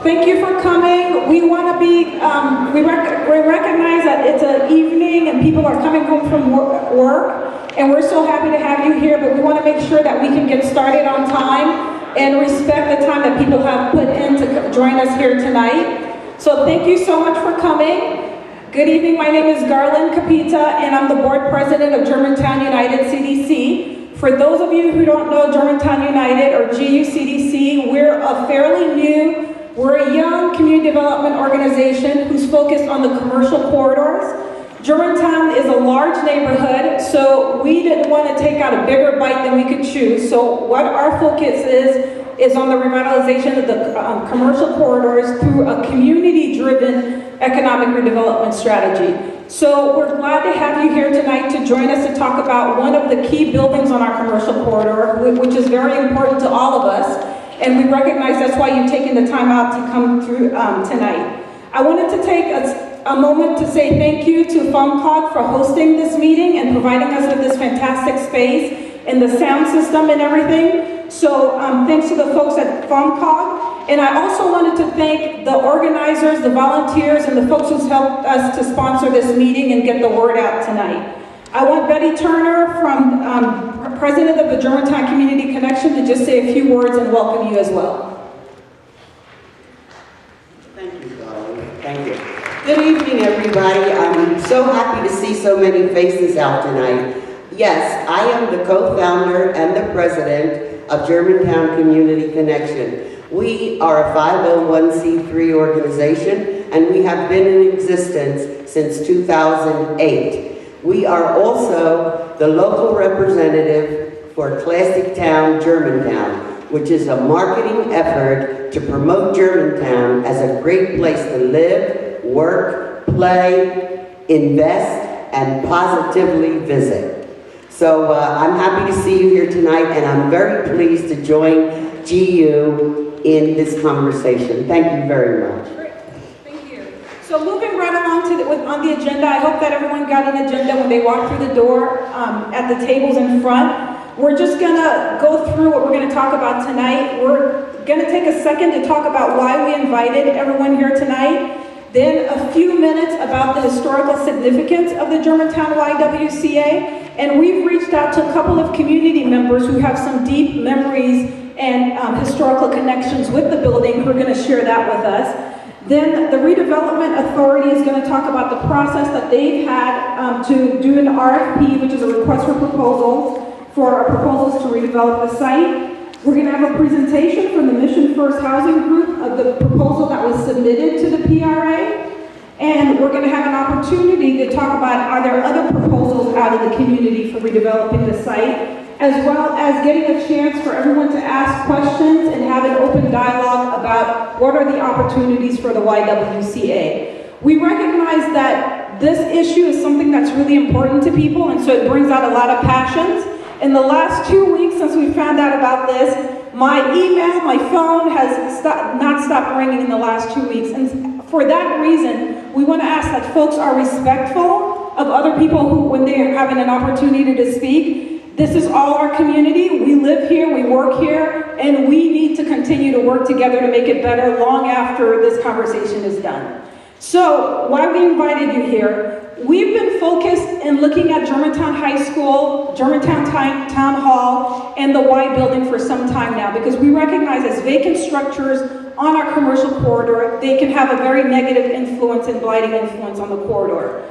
thank you for coming. We want to be, we recognize that it's an evening and people are coming home from work, and we're so happy to have you here, but we want to make sure that we can get started on time and respect the time that people have put in to join us here tonight. So thank you so much for coming. Good evening, my name is Garland Capita, and I'm the board president of Germantown United CDC. For those of you who don't know Germantown United or GUCDC, we're a young community development organization who's focused on the commercial corridors. Germantown is a large neighborhood, so we didn't want to take out a bigger bite than we could chew. So what our focus is on the revitalization of the commercial corridors through a community-driven economic redevelopment strategy. So we're glad to have you here tonight to join us to talk about one of the key buildings on our commercial corridor, which is very important to all of us, and we recognize that's why you've taken the time out to come through tonight. I wanted to take a moment to say thank you to FOMCOG for hosting this meeting and providing us with this fantastic space and the sound system and everything. So thanks to the folks at FOMCOG. And I also wanted to thank the organizers, the volunteers, and the folks who's helped us to sponsor this meeting and get the word out tonight. I want Betty Turner, from President of the Germantown Community Connection, to just say a few words and welcome you as well. Thank you, Darlene. Thank you. Good evening, everybody. I'm so happy to see so many faces out tonight. Yes, I am the co-founder and the president of Germantown Community Connection. We are a 501c3 organization, and we have been in existence since 2008. We are also the local representative for Classic Town Germantown, which is a marketing effort to promote Germantown as a great place to live, work, play, invest, and positively visit. So I'm happy to see you here tonight, and I'm very pleased to join GU in this conversation. Thank you very much. Great. Thank you. So moving right along on the agenda, I hope that everyone got an agenda when they walked through the door at the tables in front. We're just gonna go through what we're gonna talk about tonight. We're gonna take a second to talk about why we invited everyone here tonight. Then a few minutes about the historical significance of the Germantown YWCA. And we've reached out to a couple of community members who have some deep memories and historical connections with the building who are going to share that with us. Then the Redevelopment Authority is going to talk about the process that they've had to do an RFP, which is a request for proposals, for our proposals to redevelop the site. We're going to have a presentation from the Mission First Housing Group of the proposal that was submitted to the PRA. And we're going to have an opportunity to talk about, are there other proposals out of the community for redeveloping the site, as well as getting a chance for everyone to ask questions and have an open dialogue about what are the opportunities for the YWCA. We recognize that this issue is something that's really important to people, and so it brings out a lot of passions. In the last 2 weeks since we found out about this, my email, my phone has not stopped ringing in the last 2 weeks. And for that reason, we want to ask that folks are respectful of other people who, when they're having an opportunity to speak. This is all our community. We live here, we work here, and we need to continue to work together to make it better long after this conversation is done. So, why we invited you here, we've been focused in looking at Germantown High School, Germantown Town Hall, and the Y building for some time now, because we recognize as vacant structures on our commercial corridor, they can have a very negative influence and blighting influence on the corridor.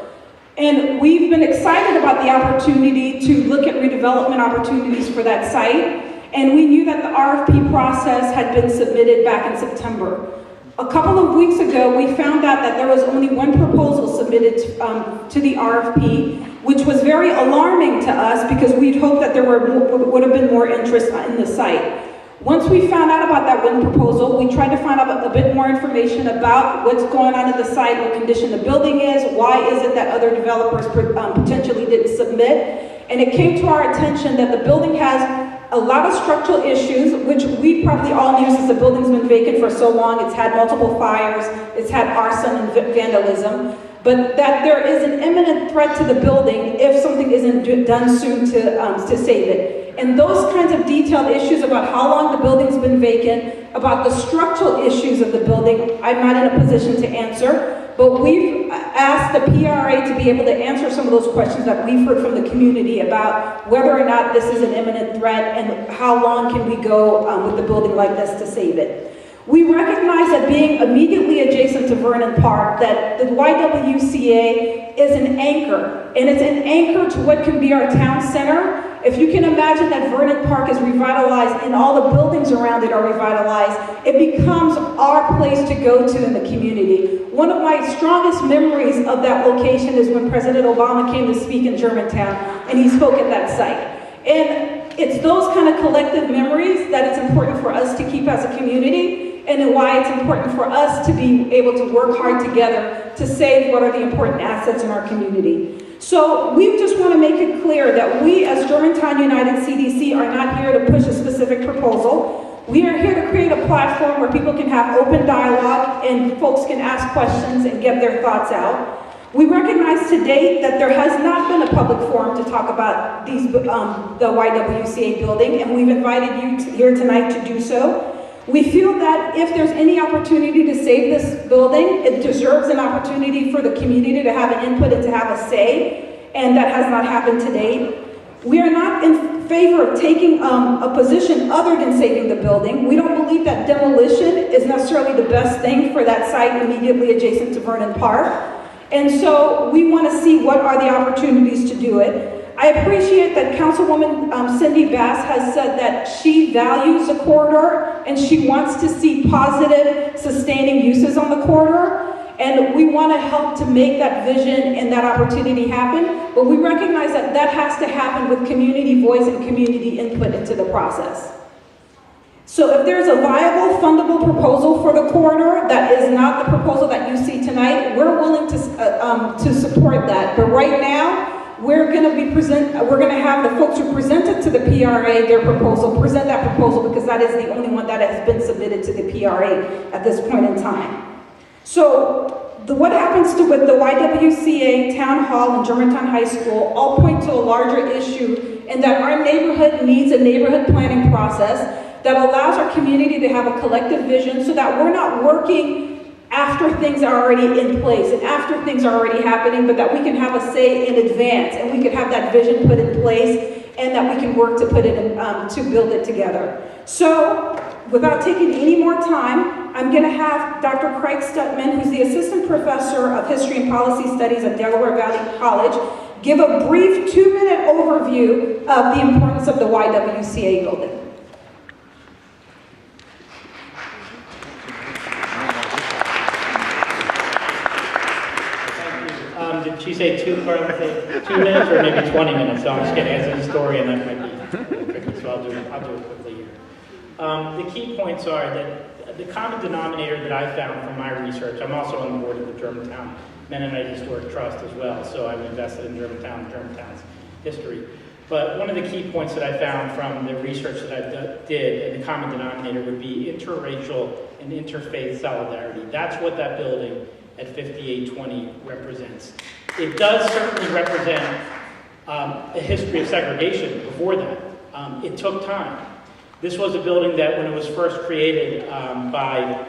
And we've been excited about the opportunity to look at redevelopment opportunities for that site, and we knew that the RFP process had been submitted back in September. A couple of weeks ago, we found out that there was only one proposal submitted to the RFP, which was very alarming to us because we'd hoped that there would have been more interest in the site. Once we found out about that one proposal, we tried to find out a bit more information about what's going on at the site, what condition the building is, why is it that other developers potentially didn't submit. And it came to our attention that the building has a lot of structural issues, which we probably all knew since the building's been vacant for so long. It's had multiple fires, it's had arson and vandalism, but that there is an imminent threat to the building if something isn't done soon to save it. And those kinds of detailed issues about how long the building's been been vacant, about the structural issues of the building, I'm not in a position to answer, but we've asked the PRA to be able to answer some of those questions that we've heard from the community about whether or not this is an imminent threat and how long can we go with the building like this to save it. We recognize that being immediately adjacent to Vernon Park, that the YWCA is an anchor, and it's an anchor to what can be our town center. If you can imagine that Vernon Park is revitalized and all the buildings around it are revitalized, it becomes our place to go to in the community. One of my strongest memories of that location is when President Obama came to speak in Germantown, and he spoke at that site. And it's those kind of collective memories that it's important for us to keep as a community, and why it's important for us to be able to work hard together to save what are the important assets in our community. So we just want to make it clear that we as Germantown United CDC are not here to push a specific proposal. We are here to create a platform where people can have open dialogue and folks can ask questions and get their thoughts out. We recognize to date that there has not been a public forum to talk about these, the YWCA building, and we've invited you here tonight to do so. We feel that if there's any opportunity to save this building, it deserves an opportunity for the community to have an input and to have a say, and that has not happened to date. We are not in favor of taking a position other than saving the building. We don't believe that demolition is necessarily the best thing for that site immediately adjacent to Vernon Park. And so we want to see what are the opportunities to do it. I appreciate that Councilwoman Cindy Bass has said that she values the corridor and she wants to see positive, sustaining uses on the corridor. And we want to help to make that vision and that opportunity happen. But we recognize that that has to happen with community voice and community input into the process. So if there's a viable, fundable proposal for the corridor that is not the proposal that you see tonight, we're willing to support that. But right now, we're going to have the folks who presented to the PRA their proposal present that proposal, because that is the only one that has been submitted to the PRA at this point in time. So what happens with the YWCA, Town Hall, and Germantown High School all point to a larger issue, in that our neighborhood needs a neighborhood planning process that allows our community to have a collective vision, so that we're not working after things are already in place and after things are already happening, but that we can have a say in advance and we can have that vision put in place, and that we can work to put it in, to build it together. So without taking any more time, I'm going to have Dr. Craig Stutman, who's the Assistant Professor of History and Policy Studies at Delaware Valley College, give a brief 2-minute overview of the importance of the YWCA building. Did she say 2 minutes or maybe 20 minutes? So I'm just getting as a historian, that might be tricky, so I'll do it quickly here. The key points are that the common denominator that I found from my research, I'm also on the board of the Germantown Mennonite Historic Trust as well, so I'm invested in Germantown and Germantown's history. But one of the key points that I found from the research that I did, and the common denominator, would be interracial and interfaith solidarity. That's what that building at 5820 represents. It does certainly represent a history of segregation before that. It took time. This was a building that, when it was first created by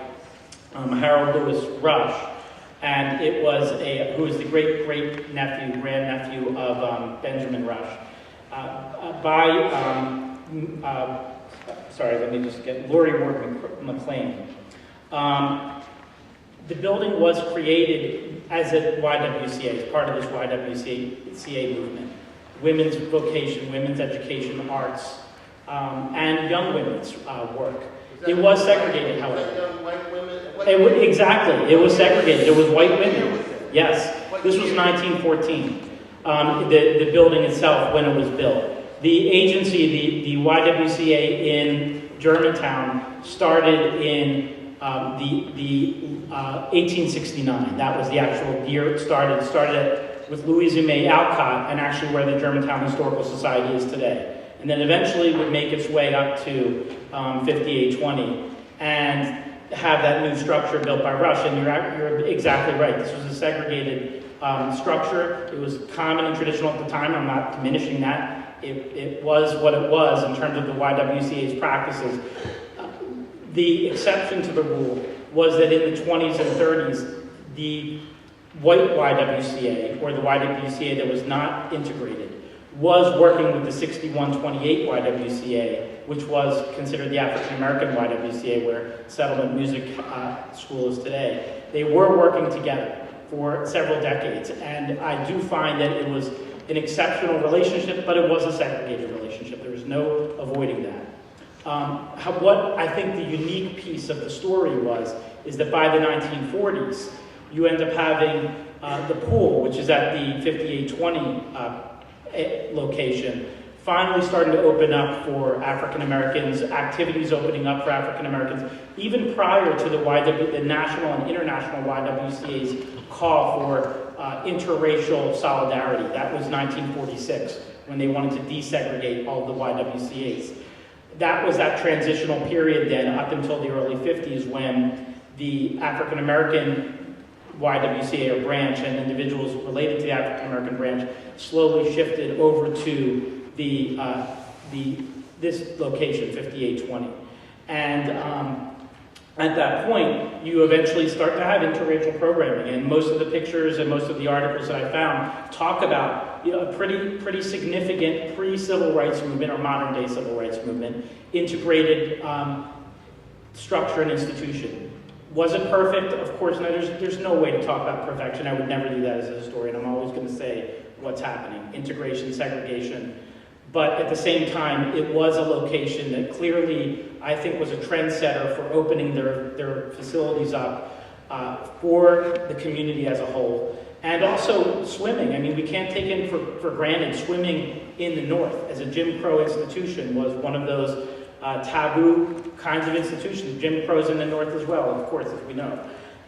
Harold Lewis Rush, and it was who was the grandnephew of Benjamin Rush, Laurie Ward McLean. The building was created as a YWCA, as part of this YWCA movement. Women's vocation, women's education, arts, and young women's work. It was segregated, however. Exactly, it was segregated. It was white women. Yes, this was 1914. The building itself, when it was built. The agency, the YWCA in Germantown, started in 1869. That was the actual year it started. It started with Louisa May Alcott, and actually where the Germantown Historical Society is today. And then eventually would make its way up to 5820 and have that new structure built by Rush. And you're exactly right. This was a segregated structure. It was common and traditional at the time. I'm not diminishing that. It was what it was in terms of the YWCA's practices. The exception to the rule was that in the 20s and 30s, the white YWCA, or the YWCA that was not integrated, was working with the 6128 YWCA, which was considered the African American YWCA, where Settlement Music School is today. They were working together for several decades, and I do find that it was an exceptional relationship, but it was a segregated relationship. There was no avoiding that. What I think the unique piece of the story is that by the 1940s, you end up having the pool, which is at the 5820 location, finally starting to open up for African Americans, activities opening up for African Americans, even prior to the national and international YWCA's call for interracial solidarity. That was 1946, when they wanted to desegregate all of the YWCA's. That was that transitional period then up until the early 50s, when the African American YWCA or branch and individuals related to the African American branch slowly shifted over to this location, 5820. And at that point, you eventually start to have interracial programming, and most of the pictures and most of the articles that I found talk about a pretty significant pre-civil rights movement or modern day civil rights movement integrated structure and institution. Was it perfect? Of course, no. There's no way to talk about perfection. I would never do that as a historian. I'm always going to say what's happening: integration, segregation. But at the same time, it was a location that clearly, I think, was a trendsetter for opening their facilities up for the community as a whole. And also swimming. I mean, we can't take in for granted swimming in the North as a Jim Crow institution was one of those taboo kinds of institutions. Jim Crow's in the North as well, of course, as we know.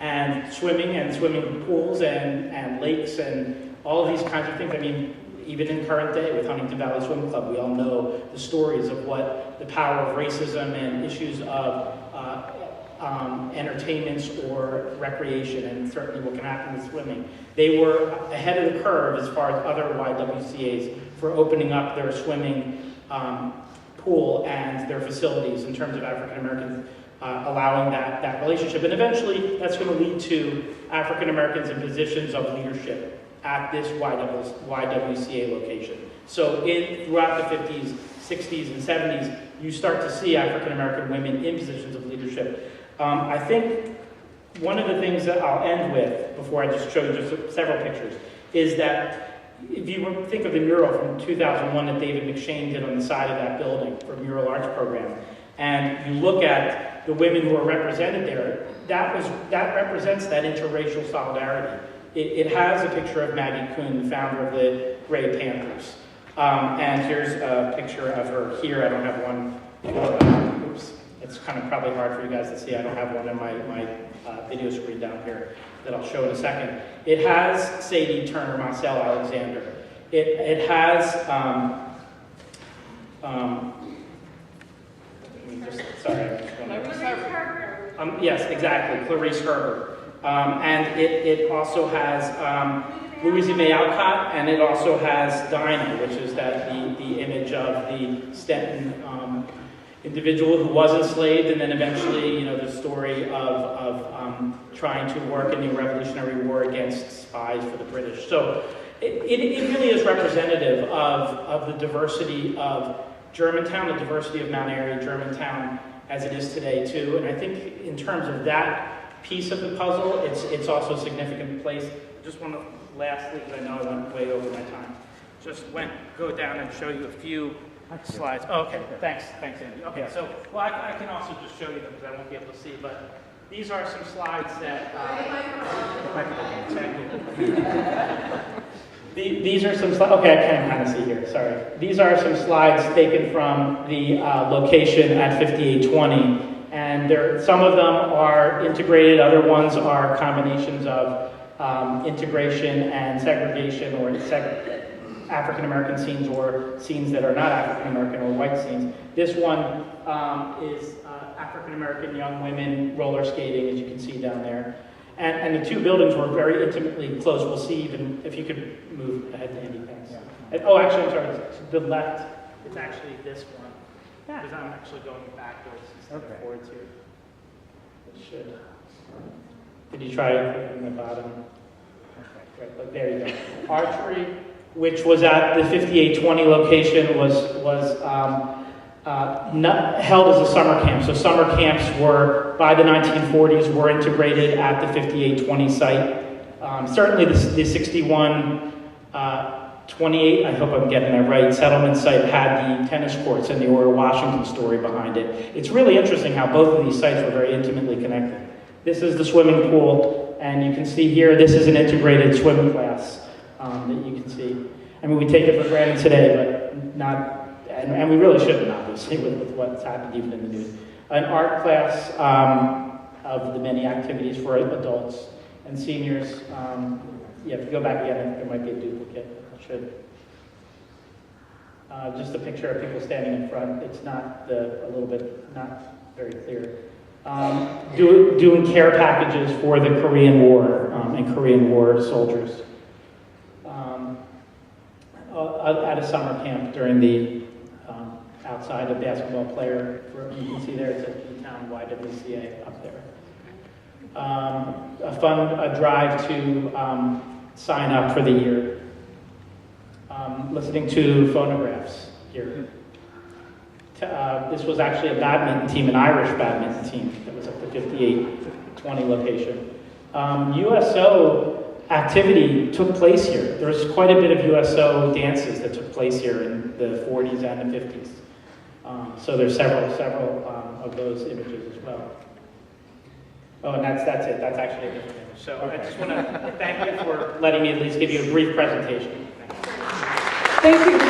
And swimming pools and lakes and all of these kinds of things. I mean, even in current day with Huntington Valley Swim Club, we all know the stories of what the power of racism and issues of entertainments or recreation, and certainly what can happen with swimming. They were ahead of the curve as far as other YWCAs for opening up their swimming pool and their facilities in terms of African Americans allowing that relationship. And eventually, that's going to lead to African Americans in positions of leadership at this YWCA location. So throughout the 50s, 60s, and 70s, you start to see African American women in positions of leadership. I think one of the things that I'll end with, before I just show you just several pictures, is that if you think of the mural from 2001 that David McShane did on the side of that building for a mural arts program, and you look at the women who are represented there, that represents that interracial solidarity. It has a picture of Maggie Kuhn, the founder of the Gray Panthers. And here's a picture of her here. I don't have one. Oops. It's kind of probably hard for you guys to see. I don't have one in my video screen down here that I'll show in a second. It has Sadie Turner, Marcel Alexander. It has, yes, exactly, Clarice Herbert. And it also has Louisa May Alcott, and it also has Dinah, which is the image of the Stenton individual who was enslaved, and then eventually, the story of trying to work in the Revolutionary War against spies for the British. So it really is representative of the diversity of Germantown, the diversity of Mount Airy, Germantown, as it is today too. And I think in terms of that piece of the puzzle, it's also a significant place. I just want to, lastly, because I know I went way over my time, go down and show you a few slides. Oh, okay, thanks, Andy. Okay, so, well, I can also just show you them because I won't be able to see, but these are some slides that... These are some slides, okay, I can kind of see here, sorry. These are some slides taken from the location at 5820. And some of them are integrated, other ones are combinations of integration and segregation, or African American scenes or scenes that are not African American or white scenes. This one is African American young women roller skating, as you can see down there. And the two buildings were very intimately close. We'll see even if you could move ahead to Andy, thanks. Yeah. Oh, actually, I'm sorry, to the left, it's actually this one. Because I'm actually going backwards instead of forwards here. It should. Did you try clicking the bottom? Okay, great. But there you go. Archery, which was at the 5820 location, was held as a summer camp. So summer camps were, by the 1940s, were integrated at the 5820 site. Certainly the 6128, I hope I'm getting that right, settlement site had the tennis courts and the Ora Washington story behind it. It's really interesting how both of these sites were very intimately connected. This is the swimming pool, and you can see here, this is an integrated swimming class that you can see. I mean, we take it for granted today, but not, and we really shouldn't, obviously, with what's happened even in the news. An art class of the many activities for adults and seniors. Yeah, if you go back again, there might be a duplicate. I should. Just a picture of people standing in front. It's not a little bit, not very clear. Doing care packages for the Korean War and Korean War soldiers. At a summer camp during the outside, a basketball player, you can see there, it's at Germantown YWCA up there. A drive to sign up for the year. Listening to phonographs here. This was actually a badminton team, an Irish badminton team that was at the 5820 location. USO activity took place here. There was quite a bit of USO dances that took place here in the 40s and the 50s. So there's several of those images as well. Oh, and that's it. That's actually a different image. So I just want to thank you for letting me at least give you a brief presentation. Thank you. And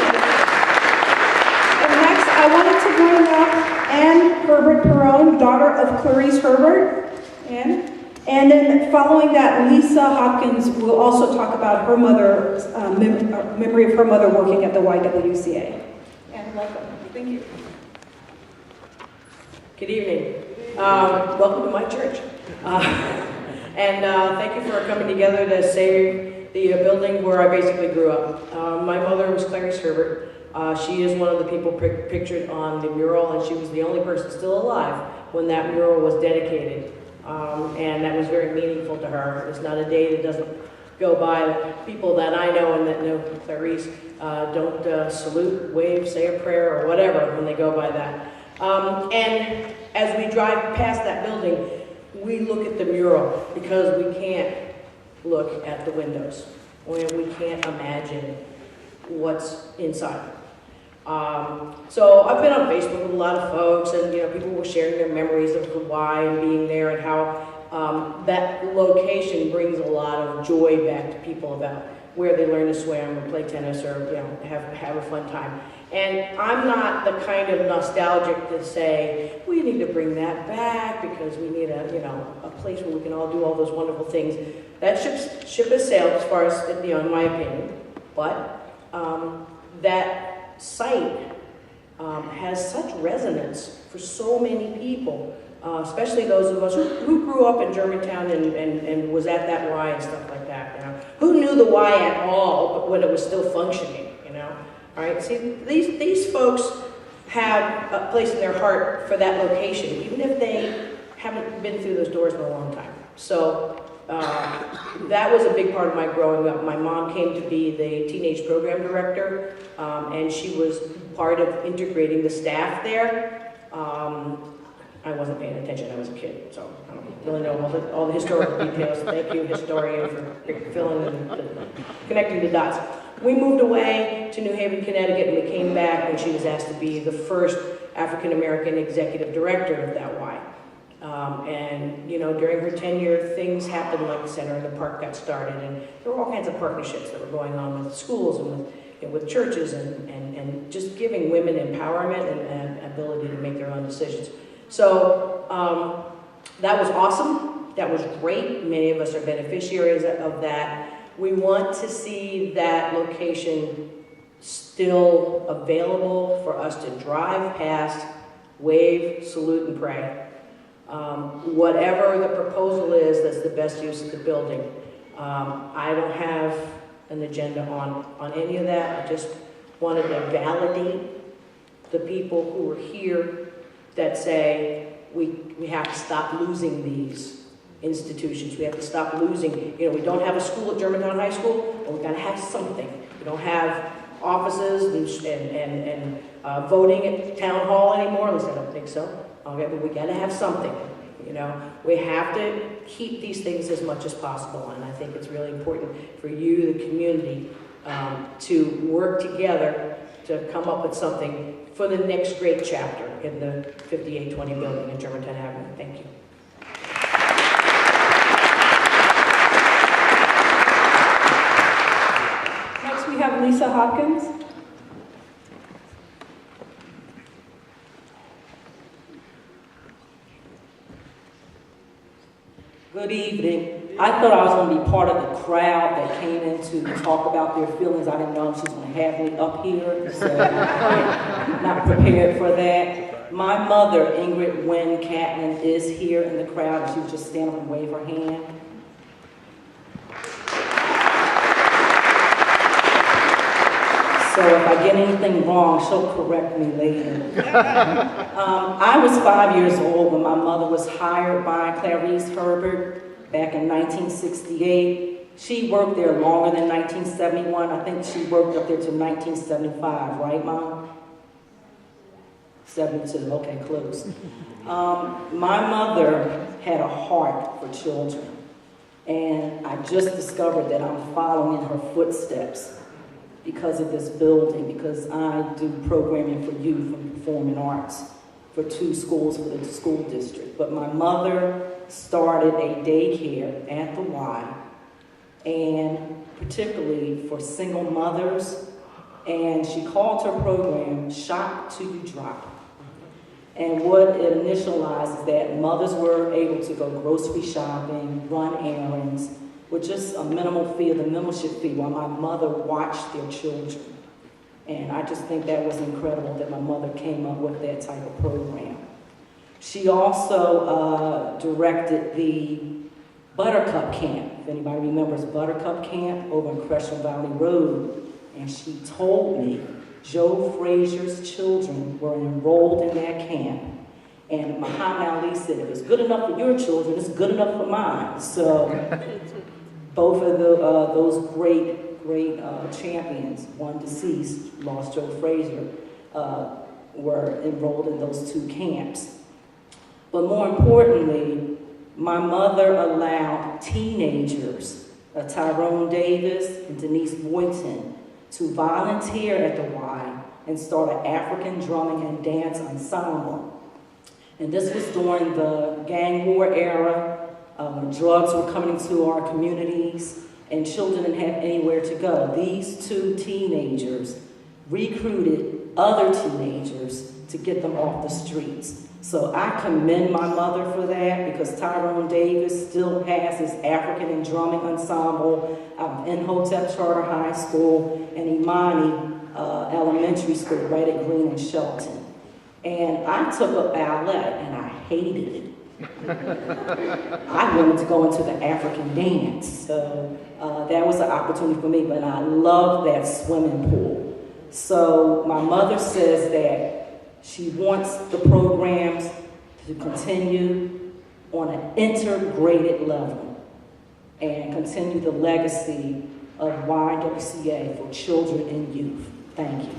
next, I wanted to bring up Anne Herbert Perrone, daughter of Clarice Herbert. Anne. And then following that, Lisa Hopkins will also talk about her mother, memory of her mother working at the YWCA. Anne, welcome. Thank you. Good evening. Welcome to my church. And thank you for coming together to save the building where I basically grew up. My mother was Clarice Herbert. She is one of the people pictured on the mural, and she was the only person still alive when that mural was dedicated. And that was very meaningful to her. It's not a day that doesn't go by. People that I know and that know Clarice don't salute, wave, say a prayer, or whatever when they go by that. And as we drive past that building, we look at the mural because we can't look at the windows. We can't imagine what's inside. So I've been on Facebook with a lot of folks, and people were sharing their memories of the Y and being there, and how that location brings a lot of joy back to people about where they learn to swim or play tennis or have a fun time. And I'm not the kind of nostalgic to say we need to bring that back because we need a place where we can all do all those wonderful things. That ship has sailed, as far as in my opinion. But that site has such resonance for so many people, especially those of us who grew up in Germantown and was at that Y and stuff like that. Who knew the Y at all, but when it was still functioning. All right, see, these folks have a place in their heart for that location, even if they haven't been through those doors in a long time. So that was a big part of my growing up. My mom came to be the teenage program director, and she was part of integrating the staff there. I wasn't paying attention, I was a kid, so I don't really know all the historical details. Thank you, historian, for filling in connecting the dots. We moved away to New Haven, Connecticut, and we came back when she was asked to be the first African-American executive director of that Y. And during her tenure, things happened, like the Center in the Park got started, and there were all kinds of partnerships that were going on with schools and with churches, and just giving women empowerment and ability to make their own decisions. So that was awesome. That was great. Many of us are beneficiaries of that. We want to see that location still available for us to drive past, wave, salute, and pray. Whatever the proposal is, that's the best use of the building. I don't have an agenda on any of that. I just wanted to validate the people who are here that say, we have to stop losing these institutions. We have to stop losing, we don't have a school at Germantown High School, but we've got to have something. We don't have offices and voting at town hall anymore, at least I don't think so. Okay, but we got to have something. We have to keep these things as much as possible, and I think it's really important for you, the community, to work together to come up with something for the next great chapter in the 5820 building in Germantown Avenue. Thank you. Next we have Lisa Hopkins. Good evening. I thought I was going to be part of the crowd that came in to talk about their feelings. I didn't know she was going to have me up here, so not prepared for that. My mother, Ingrid Wynn Catman, is here in the crowd, and she would just stand up and wave her hand. So if I get anything wrong, she'll correct me later. I was 5 years old when my mother was hired by Clarice Herbert back in 1968. She worked there longer than 1971. I think she worked up there till 1975, right, Mom? 72, okay, close. My mother had a heart for children, and I just discovered that I'm following in her footsteps because of this building, because I do programming for youth and performing arts for 2 schools for the school district. But my mother started a daycare at the Y, and particularly for single mothers, and she called her program Shop Till You Drop. And what it initialized is that mothers were able to go grocery shopping, run errands, with just a minimal fee of the membership fee while my mother watched their children. And I just think that was incredible that my mother came up with that type of program. She also directed the Buttercup Camp, if anybody remembers Buttercup Camp over in Gresham Valley Road. And she told me Joe Frazier's children were enrolled in that camp. And Muhammad Ali said, if it's good enough for your children, it's good enough for mine. So both of those great champions, one deceased, lost Joe Frazier, were enrolled in those 2 camps. But more importantly, my mother allowed teenagers, Tyrone Davis and Denise Boynton, to volunteer at the Y and start an African drumming and dance ensemble. And this was during the gang war era, when drugs were coming into our communities and children didn't have anywhere to go. These 2 teenagers recruited other teenagers to get them off the streets. So I commend my mother for that, because Tyrone Davis still has his African and drumming ensemble in Hotep Charter High School and Imani Elementary School right at Green and Shelton. And I took up ballet and I hated it. I wanted to go into the African dance, so that was an opportunity for me, but I love that swimming pool. So my mother says that she wants the programs to continue on an integrated level and continue the legacy of YWCA for children and youth. Thank you.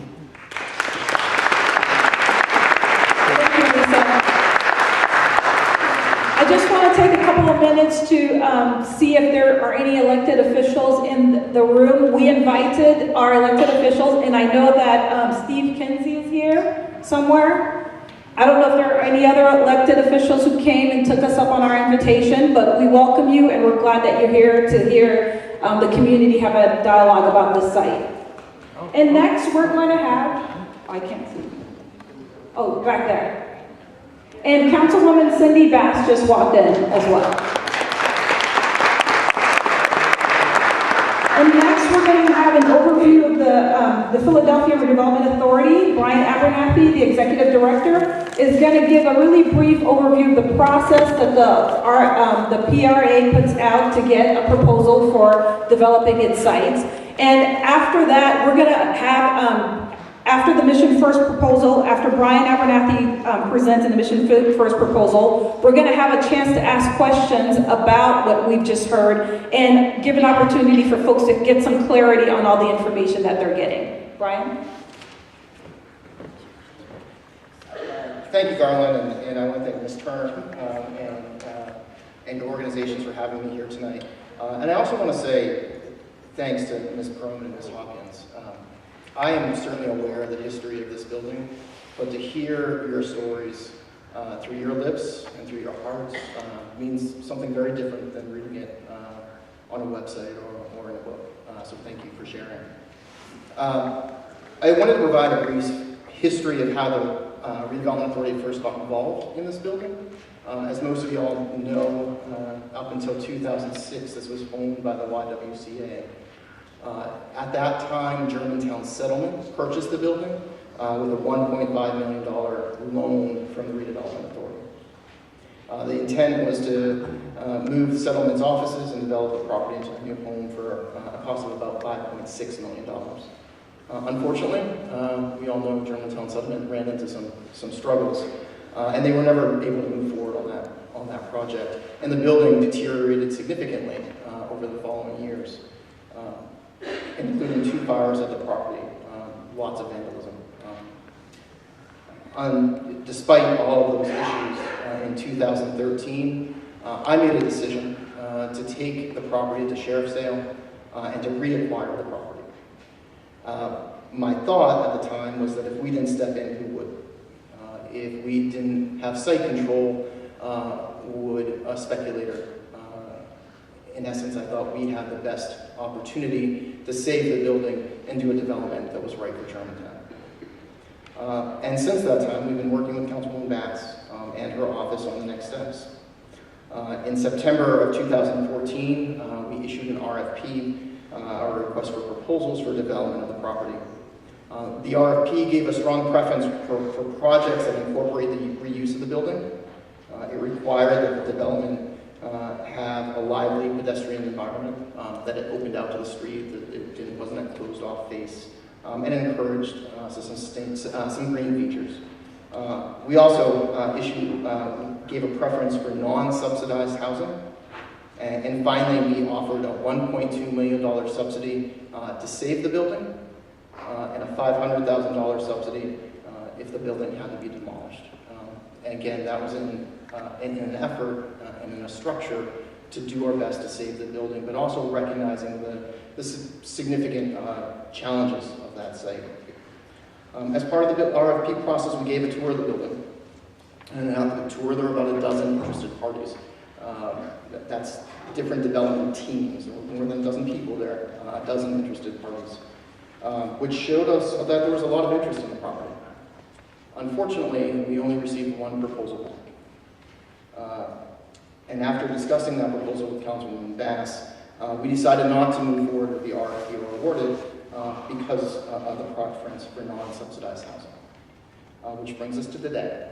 I just want to take a couple of minutes to see if there are any elected officials in the room. We invited our elected officials, and I know that Steve Kinsey is here somewhere. I don't know if there are any other elected officials who came and took us up on our invitation, but we welcome you, and we're glad that you're here to hear the community have a dialogue about this site. And next, we're going to have, I can't see. Oh, back there. And Councilwoman Cindy Bass just walked in as well. And next, we're going to have an overview of the Philadelphia Redevelopment Authority. Brian Abernathy, the Executive Director, is going to give a really brief overview of the process that the PRA puts out to get a proposal for developing its sites. And after that, we're going to have After the Mission First proposal, after Brian Abernathy presented the Mission First proposal, we're going to have a chance to ask questions about what we've just heard and give an opportunity for folks to get some clarity on all the information that they're getting. Brian? Thank you, Garland, and I want to thank Ms. Turner and the organizations for having me here tonight. And I also want to say thanks to Ms. Crone and Ms. Hawkins. I am certainly aware of the history of this building, but to hear your stories through your lips and through your hearts means something very different than reading it on a website or in a book. So thank you for sharing. I wanted to provide a brief history of how the Redevelopment Authority first got involved in this building. As most of you all know, up until 2006, this was owned by the YWCA. At that time, Germantown Settlement purchased the building with a $1.5 million loan from the Redevelopment Authority. The intent was to move the settlement's offices and develop the property into a new home for a cost of about $5.6 million. Unfortunately, we all know Germantown Settlement ran into some struggles, and they were never able to move forward on that project. And the building deteriorated significantly over the following years, including 2 fires at the property, lots of vandalism. Despite all of those issues, in 2013, I made a decision to take the property to sheriff's sale and to reacquire the property. My thought at the time was that if we didn't step in, who would? If we didn't have site control, would a speculator? In essence, I thought we'd have the best opportunity to save the building and do a development that was right for Germantown. And since that time, we've been working with Councilwoman Bass and her office on the next steps. In September of 2014, we issued an RFP, a request for proposals for development of the property. The RFP gave a strong preference for projects that incorporate the reuse of the building. It required that the development have a lively pedestrian environment, that it opened out to the street, that it wasn't a closed-off face, and encouraged some green features. We also gave a preference for non-subsidized housing. And finally, we offered a $1.2 million subsidy to save the building and a $500,000 subsidy if the building had to be demolished. And again, that was in an effort and in a structure to do our best to save the building, but also recognizing the significant challenges of that site. As part of the RFP process, we gave a tour of the building. And after the tour, there were about a dozen interested parties. That's different development teams, more than a dozen people there, a dozen interested parties, which showed us that there was a lot of interest in the property. Unfortunately, we only received one proposal back. And after discussing that proposal with Councilwoman Bass, we decided not to move forward with the RFP or award it because of the preference for non-subsidized housing. Which brings us to today.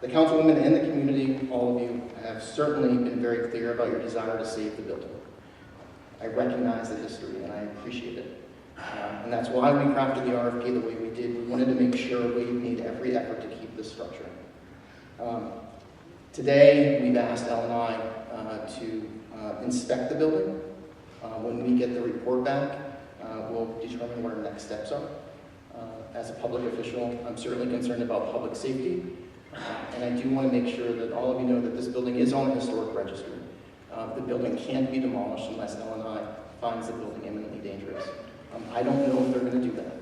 The Councilwoman and the community, all of you, have certainly been very clear about your desire to save the building. I recognize the history and I appreciate it. And that's why we crafted the RFP the way we did. We wanted to make sure we made every effort to keep this structure. Today, we've asked L&I to inspect the building. When we get the report back, we'll determine what our next steps are. As a public official, I'm certainly concerned about public safety. And I do want to make sure that all of you know that this building is on the historic registry. The building can't be demolished unless L&I finds the building imminently dangerous. I don't know if they're going to do that.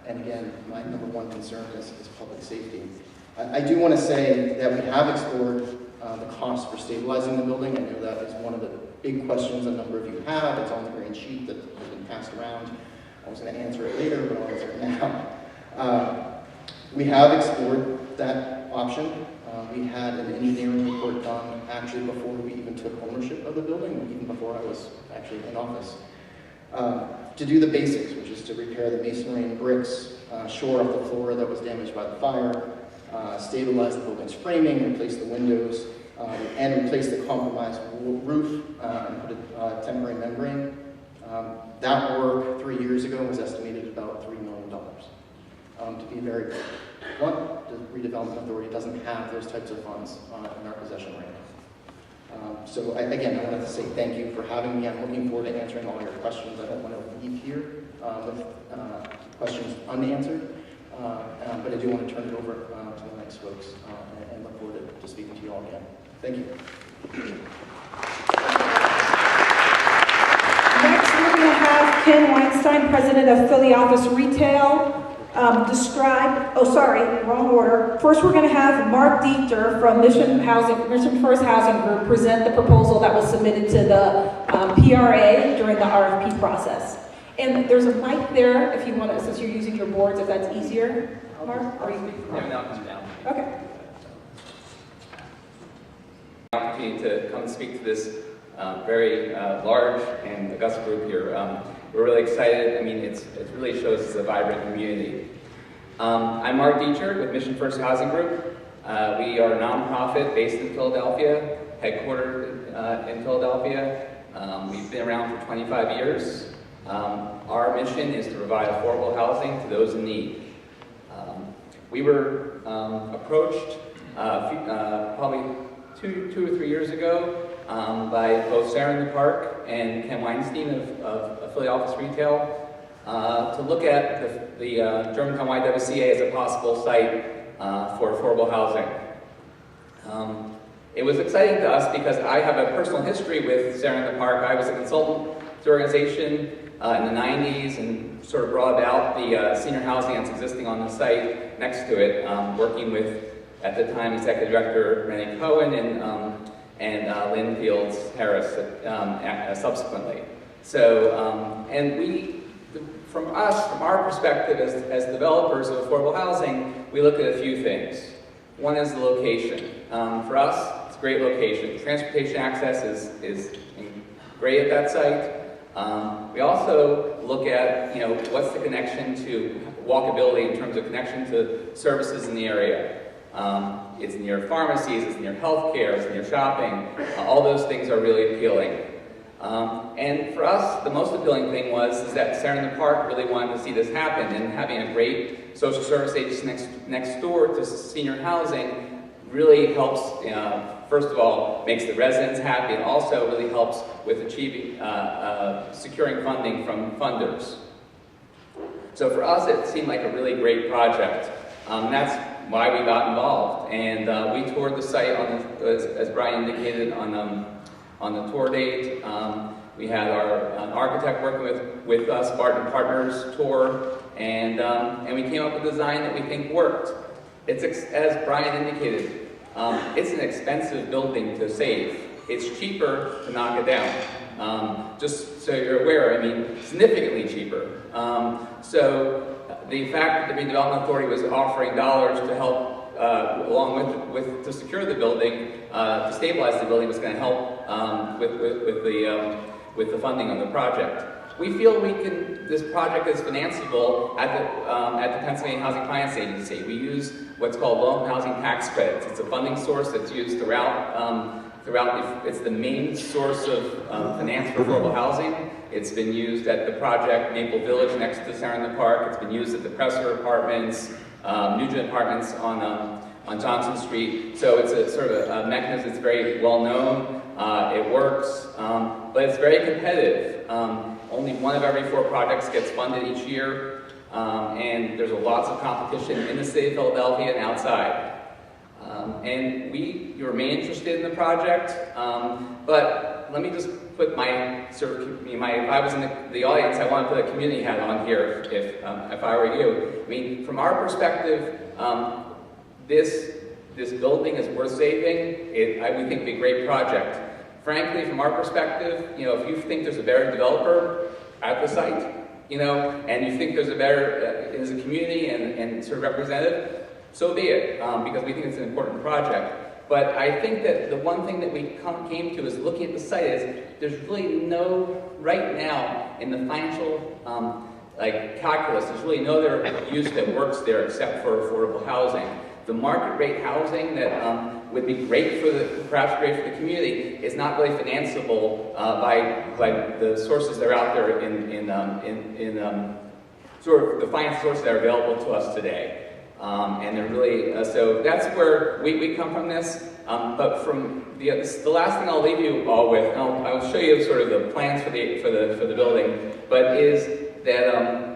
And again, my number one concern is public safety. I do want to say that we have explored the cost for stabilizing the building. I know that is one of the big questions a number of you have. It's on the green sheet that has been passed around. I was going to answer it later, but I'll answer it now. We have explored that option. We had an engineering report done actually before we even took ownership of the building, even before I was actually in office. To do the basics, which is to repair the masonry and bricks, shore up the floor that was damaged by the fire, stabilize the building's framing, replace the windows, and replace the compromised roof and put a temporary membrane. That work 3 years ago was estimated at about $3 million. To be very clear, the redevelopment authority doesn't have those types of funds in our possession right now. So again, I wanted to say thank you for having me. I'm looking forward to answering all your questions. I don't want to leave here with questions unanswered, but I do want to turn it over to the next folks and look forward to speaking to you all again. Thank you. Next, we're going to have Ken Weinstein, president of Philly Office Retail, wrong order. First, we're going to have Mark Dieter from Mission First Housing Group present the proposal that was submitted to the PRA during the RFP process. And there's a mic there if you want to, since you're using your boards, if that's easier, Mark? Or you... Yeah, now come down. Okay. Opportunity to come and speak to this very large and august group here. We're really excited. I mean, it really shows it's a vibrant community. I'm Mark Dieter with Mission First Housing Group. We are a nonprofit based in Philadelphia, headquartered in Philadelphia. We've been around for 25 years. Our mission is to provide affordable housing to those in need. We were approached probably two or 3 years ago by both Sarah in the Park and Ken Weinstein of Philly Office Retail to look at the Germantown YWCA as a possible site for affordable housing. It was exciting to us because I have a personal history with Sarah in the Park. I was a consultant to the organization in the 90s and sort of brought about the senior housing that's existing on the site next to it, working with, at the time, Executive Director Renee Cohen and Lynn Fields Harris subsequently. So, and from our perspective as developers of affordable housing, we look at a few things. One is the location. For us, it's a great location. Transportation access is great at that site. We also look at, what's the connection to walkability in terms of connection to services in the area. It's near pharmacies, it's near healthcare, it's near shopping. All those things are really appealing. And for us, the most appealing thing is that Sarah in the Park really wanted to see this happen, and having a great social service agency next door to senior housing really helps, first of all, makes the residents happy, and also really helps with achieving, securing funding from funders. So for us, it seemed like a really great project. That's why we got involved, and we toured the site as Brian indicated on the tour date. We had an architect working with us, Barton Partners tour, and we came up with a design that we think worked. It's as Brian indicated, it's an expensive building to save. It's cheaper to knock it down. Just so you're aware, I mean, significantly cheaper. So the fact that the redevelopment authority was offering dollars to help, along with to secure the building, to stabilize the building, was going to help with the funding of the project. We feel this project is financeable at the Pennsylvania Housing Finance Agency. We use what's called low housing tax credits. It's a funding source that's used throughout. It's the main source of finance for affordable housing. It's been used at the project Maple Village next to Sarah in the Park. It's been used at the Presser Apartments, Nugent Apartments on Johnson Street. So it's a sort of a mechanism that's very well known. It works, but it's very competitive. Only one of every 4 projects gets funded each year, and there's lots of competition in the city of Philadelphia and outside. And we remain interested in the project, but let me just put my if I was in the audience, I want to put a community hat on here if I were you. I mean, from our perspective, this building is worth saving. We think it'd be a great project. Frankly, from our perspective, if you think there's a better developer at the site, and you think there's a better, as a community and sort of representative, so be it, because we think it's an important project. But I think that the one thing that we came to is looking at the site is there's really right now in the financial calculus, there's really no other use that works there except for affordable housing. The market rate housing that would be great for perhaps great for the community is not really financeable by the sources that are out there in sort of the finance sources that are available to us today. And they're really, so that's where we come from this. But from the last thing I'll leave you all with, and I'll show you sort of the plans for the building, but is that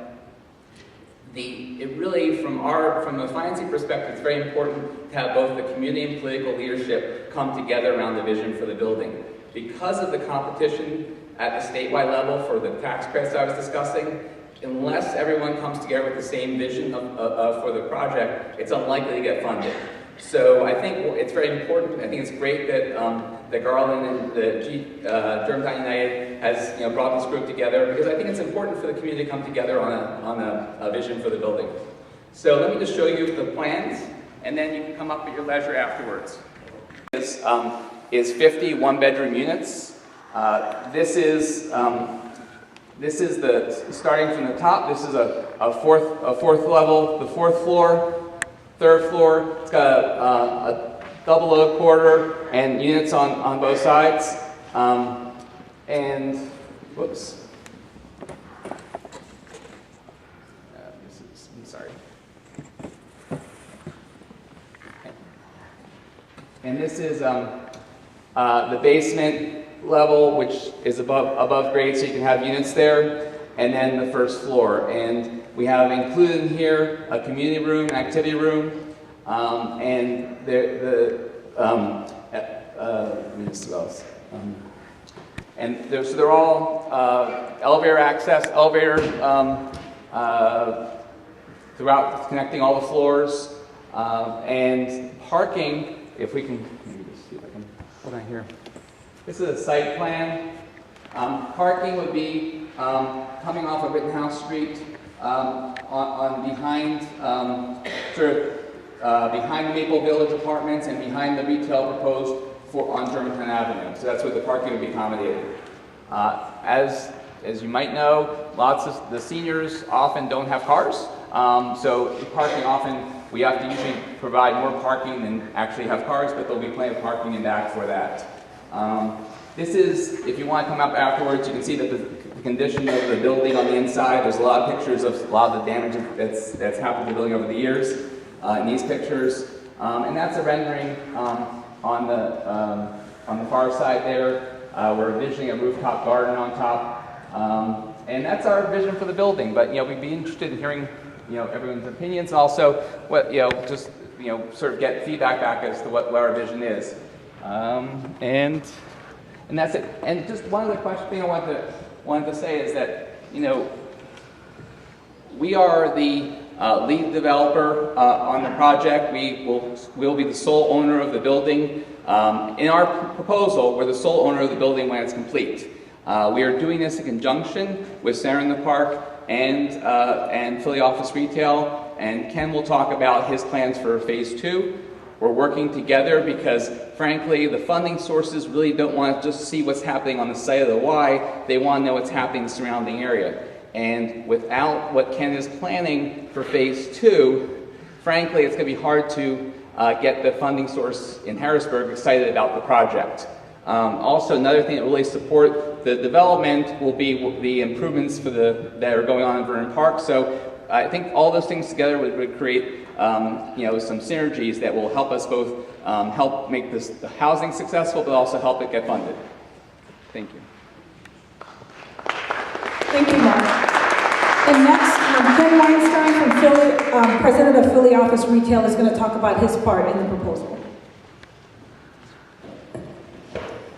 it really, from a financing perspective, it's very important to have both the community and political leadership come together around the vision for the building. Because of the competition at the statewide level for the tax credits I was discussing, unless everyone comes together with the same vision for the project, it's unlikely to get funded. So I think it's very important. I think it's great that Garland and the Germantown United has brought this group together, because I think it's important for the community to come together on a vision for the building. So let me just show you the plans, and then you can come up at your leisure afterwards. This is 50 one-bedroom units. This is the starting from the top. This is a fourth level, the fourth floor. Third floor, it's got a double oak quarter and units on both sides. And, whoops. I'm sorry. And this is the basement level, which is above grade, so you can have units there. And then the first floor. And we have included in here a community room, an activity room, and so they're all elevator access, elevator throughout, connecting all the floors, and parking. If we can, let me just see if I can hold on here. This is a site plan. Parking would be coming off of Rittenhouse Street on behind behind the Maple Village Apartments and behind the retail proposed on Germantown Avenue. So that's where the parking would be accommodated. As you might know, lots of the seniors often don't have cars, so the parking often we have to usually provide more parking than actually have cars, but there'll be plenty of parking in back for that. This is, if you want to come up afterwards, you can see that the condition of the building on the inside. There's a lot of pictures of a lot of the damage that's happened to the building over the years in these pictures. And that's a rendering on the far side there. We're envisioning a rooftop garden on top. And that's our vision for the building. But we'd be interested in hearing everyone's opinions, and also what just sort of get feedback back as to what our vision is. And that's it. And just one other thing I wanted to say is that we are the lead developer on the project. We'll be the sole owner of the building. In our proposal, we're the sole owner of the building when it's complete. We are doing this in conjunction with Center in the Park and Philly Office Retail, and Ken will talk about his plans for Phase 2. We're working together because, frankly, the funding sources really don't want to just see what's happening on the site of the Y. They want to know what's happening in the surrounding area. And without what Ken is planning for Phase 2, frankly, it's going to be hard to get the funding source in Harrisburg excited about the project. Also, another thing that will really support the development will be the improvements that are going on in Vernon Park. So I think all those things together would create some synergies that will help us both help make the housing successful, but also help it get funded. Thank you. Thank you, Mark. And next, Ken Weinstein from Philly, president of Philly Office Retail, is going to talk about his part in the proposal.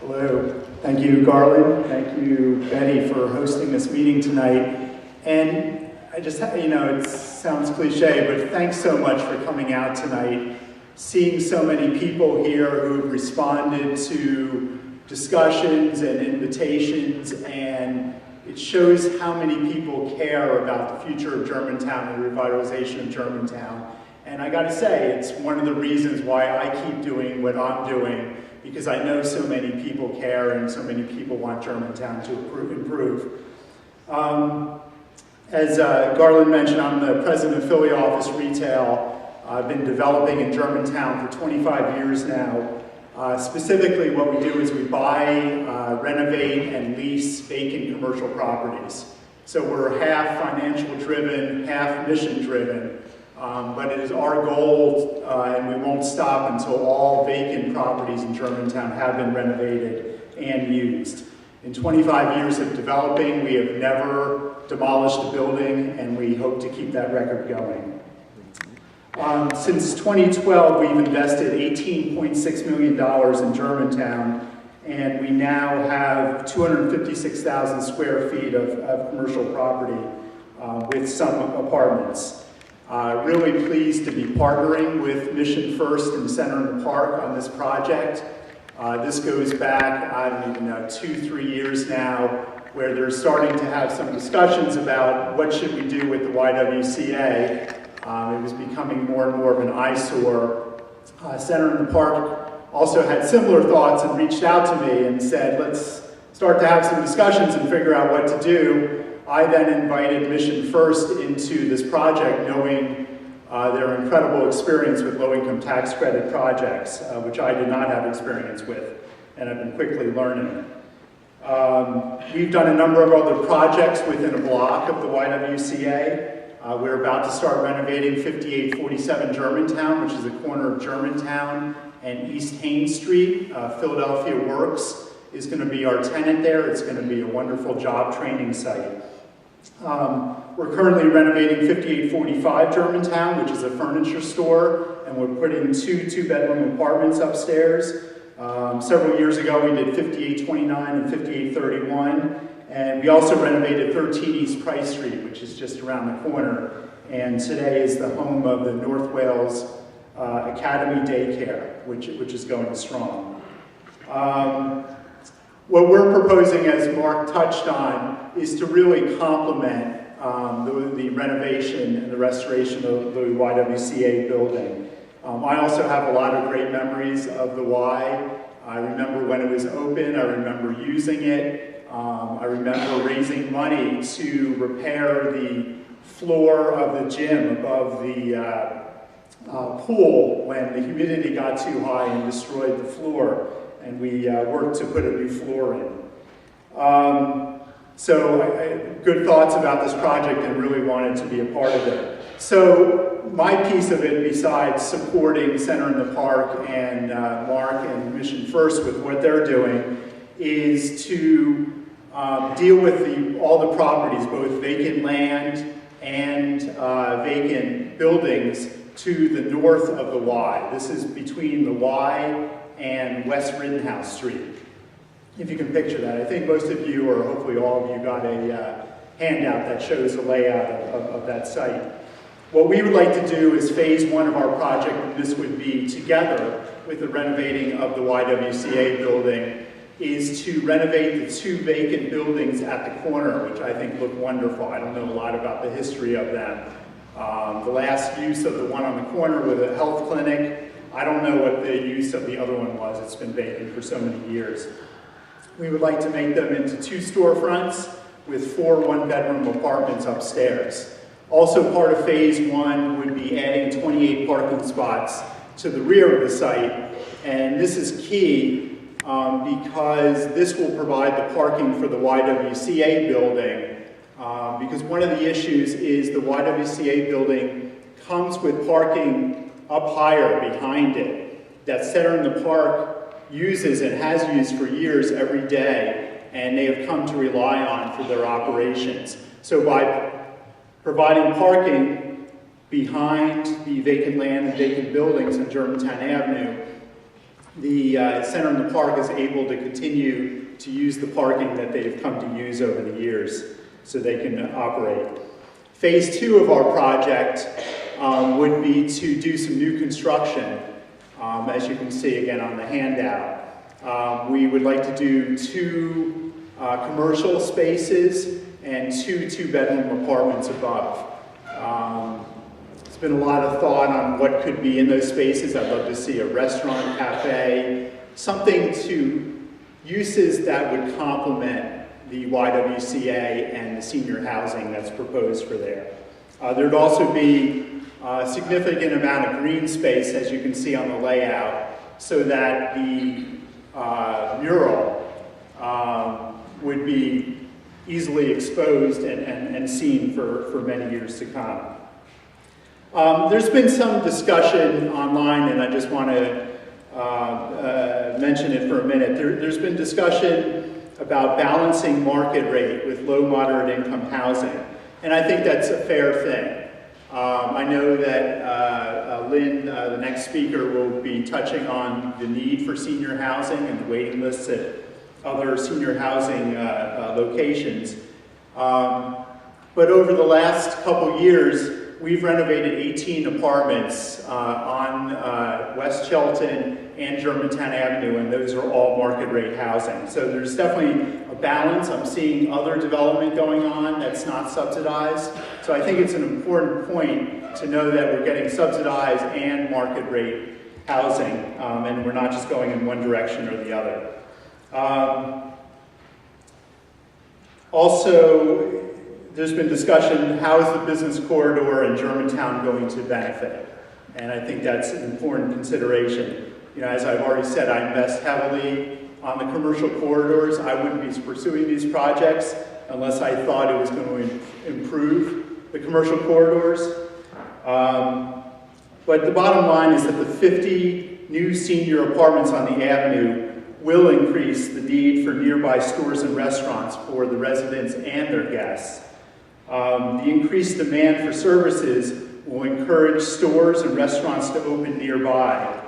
Hello. Thank you, Garland. Thank you, Betty, for hosting this meeting tonight. And I just, it sounds cliche, but thanks so much for coming out tonight, seeing so many people here who have responded to discussions and invitations, and it shows how many people care about the future of Germantown and the revitalization of Germantown. And I gotta say, it's one of the reasons why I keep doing what I'm doing, because I know so many people care and so many people want Germantown to improve. As Garland mentioned, I'm the president of Philly Office Retail. I've been developing in Germantown for 25 years now. Specifically, what we do is we buy, renovate, and lease vacant commercial properties. So we're half financial driven, half mission driven, but it is our goal, and we won't stop until all vacant properties in Germantown have been renovated and used. In 25 years of developing, we have never demolished a building, and we hope to keep that record going. Since 2012, we've invested $18.6 million in Germantown, and we now have 256,000 square feet of commercial property with some apartments. Really pleased to be partnering with Mission First and Center in the Park on this project. This goes back, I don't even know, 2-3 years now, where they're starting to have some discussions about what should we do with the YWCA. It was becoming more and more of an eyesore. Center in the Park also had similar thoughts and reached out to me and said, let's start to have some discussions and figure out what to do. I then invited Mission First into this project, knowing their incredible experience with low-income tax credit projects, which I did not have experience with, and I've been quickly learning. We've done a number of other projects within a block of the YWCA. We're about to start renovating 5847 Germantown, which is the corner of Germantown and East Haines Street. Philadelphia Works is going to be our tenant there. It's going to be a wonderful job training site. We're currently renovating 5845 Germantown, which is a furniture store, and we're putting two-bedroom apartments upstairs. Several years ago, we did 5829 and 5831. And we also renovated 13 East Price Street, which is just around the corner. And today is the home of the North Wales Academy Daycare, which is going strong. What we're proposing, as Mark touched on, is to really complement the renovation and the restoration of the YWCA building. I also have a lot of great memories of the Y. I remember when it was open, I remember using it. I remember raising money to repair the floor of the gym above the pool when the humidity got too high and destroyed the floor, and we worked to put a new floor in. So good thoughts about this project and really wanted to be a part of it. So my piece of it, besides supporting Center in the Park and Mark and Mission First with what they're doing, is to deal with all the properties, both vacant land and vacant buildings to the north of the Y. This is between the Y and West Rittenhouse Street. If you can picture that. I think most of you, or hopefully all of you, got a handout that shows the layout of that site. What we would like to do is phase one of our project, and this would be together with the renovating of the YWCA building, is to renovate the two vacant buildings at the corner, which I think look wonderful. I don't know a lot about the history of them. The last use of the one on the corner with a health clinic, I don't know what the use of the other one was. It's been vacant for so many years. We would like to make them into 2 storefronts with 4 one-bedroom apartments upstairs. Also part of phase one would be adding 28 parking spots to the rear of the site, and this is key because this will provide the parking for the YWCA building, because one of the issues is the YWCA building comes with parking up higher behind it that Center in the Park uses and has used for years every day, and they have come to rely on for their operations. So by providing parking behind the vacant land and vacant buildings on Germantown Avenue, the Center in the Park is able to continue to use the parking that they've come to use over the years so they can operate. Phase 2 of our project would be to do some new construction, as you can see again on the handout. We would like to do 2 commercial spaces and 2 two-bedroom apartments above. There's been a lot of thought on what could be in those spaces. I'd love to see a restaurant, cafe, something to uses that would complement the YWCA and the senior housing that's proposed for there. There'd also be a significant amount of green space, as you can see on the layout, so that the mural would be easily exposed and seen for many years to come. There's been some discussion online, and I just want to mention it for a minute. There's been discussion about balancing market rate with low, moderate income housing, and I think that's a fair thing. I know that Lynn, the next speaker, will be touching on the need for senior housing and the waiting lists at other senior housing locations. But over the last couple years, we've renovated 18 apartments on West Shelton and Germantown Avenue, and those are all market rate housing. So there's definitely a balance. I'm seeing other development going on that's not subsidized. So I think it's an important point to know that we're getting subsidized and market rate housing, and we're not just going in one direction or the other. Also, there's been discussion, how is the business corridor in Germantown going to benefit? And I think that's an important consideration. You know, as I've already said, I invest heavily on the commercial corridors. I wouldn't be pursuing these projects unless I thought it was going to improve the commercial corridors. But the bottom line is that the 50 new senior apartments on the avenue will increase the need for nearby stores and restaurants for the residents and their guests. The increased demand for services will encourage stores and restaurants to open nearby.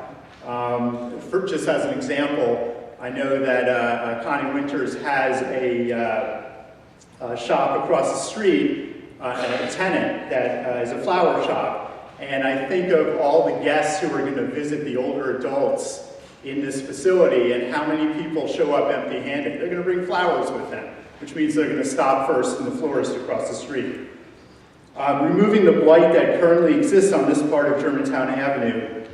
Just as an example, I know that Connie Winters has a shop across the street, a tenant that is a flower shop. And I think of all the guests who are going to visit the older adults in this facility and how many people show up empty-handed. They're going to bring flowers with them, which means they're going to stop first in the florist across the street. Removing the blight that currently exists on this part of Germantown Avenue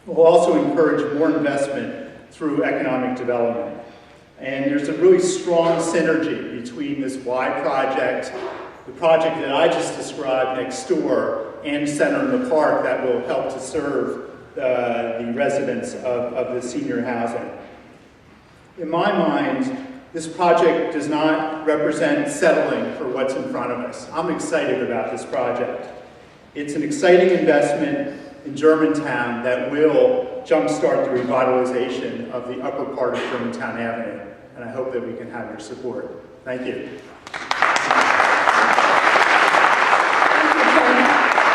will also encourage more investment through economic development. And there's a really strong synergy between this Y project, the project that I just described next door, and Center in the Park that will help to serve the residents of the senior housing. In my mind, this project does not represent settling for what's in front of us. I'm excited about this project. It's an exciting investment in Germantown that will jumpstart the revitalization of the upper part of Germantown Avenue, and I hope that we can have your support. Thank you.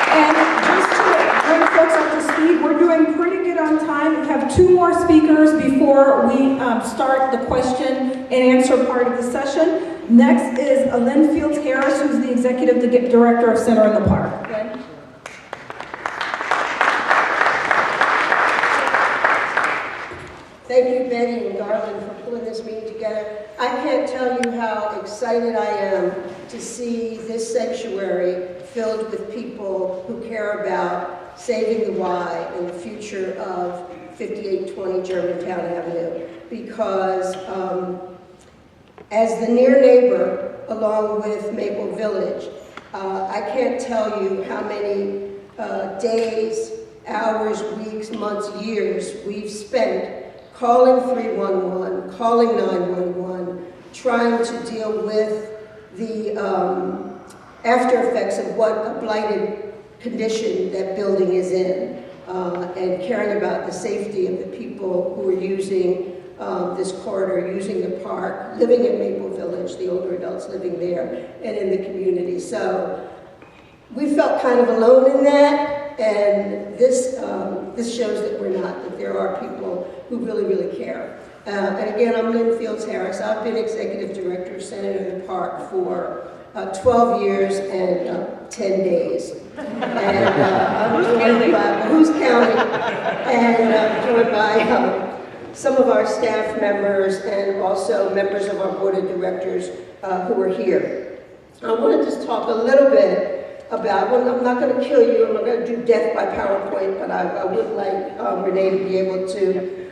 And just to bring folks up to speed, we're doing pretty good on time. We have 2 more speakers before we start the question and answer part of the session. Next is Lynn Fields Harris, who's the Executive Director of Center in the Park. Lynn? Thank you, Betty and Garland, for pulling this meeting together. I can't tell you how excited I am to see this sanctuary filled with people who care about saving the Y and the future of 5820 Germantown Avenue. Because as the near neighbor, along with Maple Village, I can't tell you how many days, hours, weeks, months, years we've spent calling 311, calling 911, trying to deal with the after effects of what a blighted condition that building is in, and caring about the safety of the people who are using this corridor, using the park, living in Maple Village, the older adults living there, and in the community. So we felt kind of alone in that, and this shows that we're not, that there are people who really, really care. And again, I'm Lynn Fields Harris. I've been Executive Director of Center in the Park for 12 years and 10 days. And I'm joined by, who's counting? And I'm joined by some of our staff members and also members of our Board of Directors who are here. I want to just talk a little bit about, well, I'm not going to kill you, I'm not going to do death by PowerPoint, but I would like Renee to be able to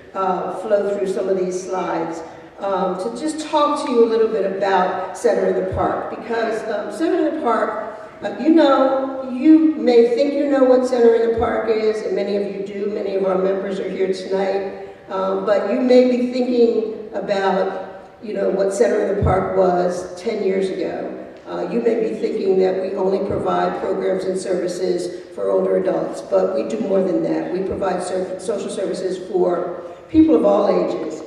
flow through some of these slides. To just talk to you a little bit about Center in the Park, because Center in the Park You may think you know what Center in the Park is, and many of you do. Many of our members are here tonight. But you may be thinking about, what Center in the Park was 10 years ago. You may be thinking that we only provide programs and services for older adults, but we do more than that. We provide social services for people of all ages.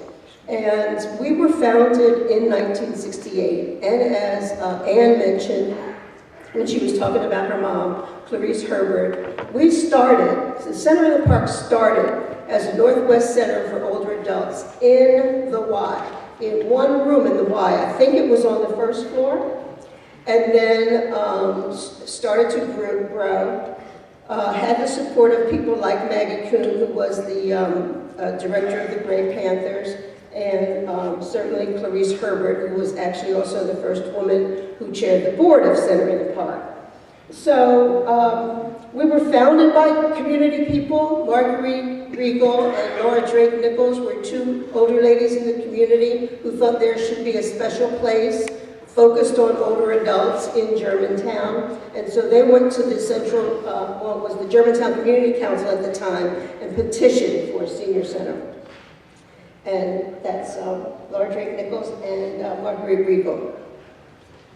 And we were founded in 1968, and as Ann mentioned, when she was talking about her mom, Clarice Herbert, the Center in the Park started as a Northwest Center for Older Adults in the Y, in one room in the Y. I think it was on the first floor, and then started to grow. Had the support of people like Maggie Kuhn, who was the director of the Gray Panthers, and certainly Clarice Herbert, who was actually also the first woman who chaired the board of Center in the Park. So we were founded by community people. Marguerite Riegel and Laura Drake Nichols were two older ladies in the community who thought there should be a special place focused on older adults in Germantown. And so they went to the central, it was the Germantown Community Council at the time, and petitioned for a senior center. And that's Laura Drake Nichols and Marguerite Riegel.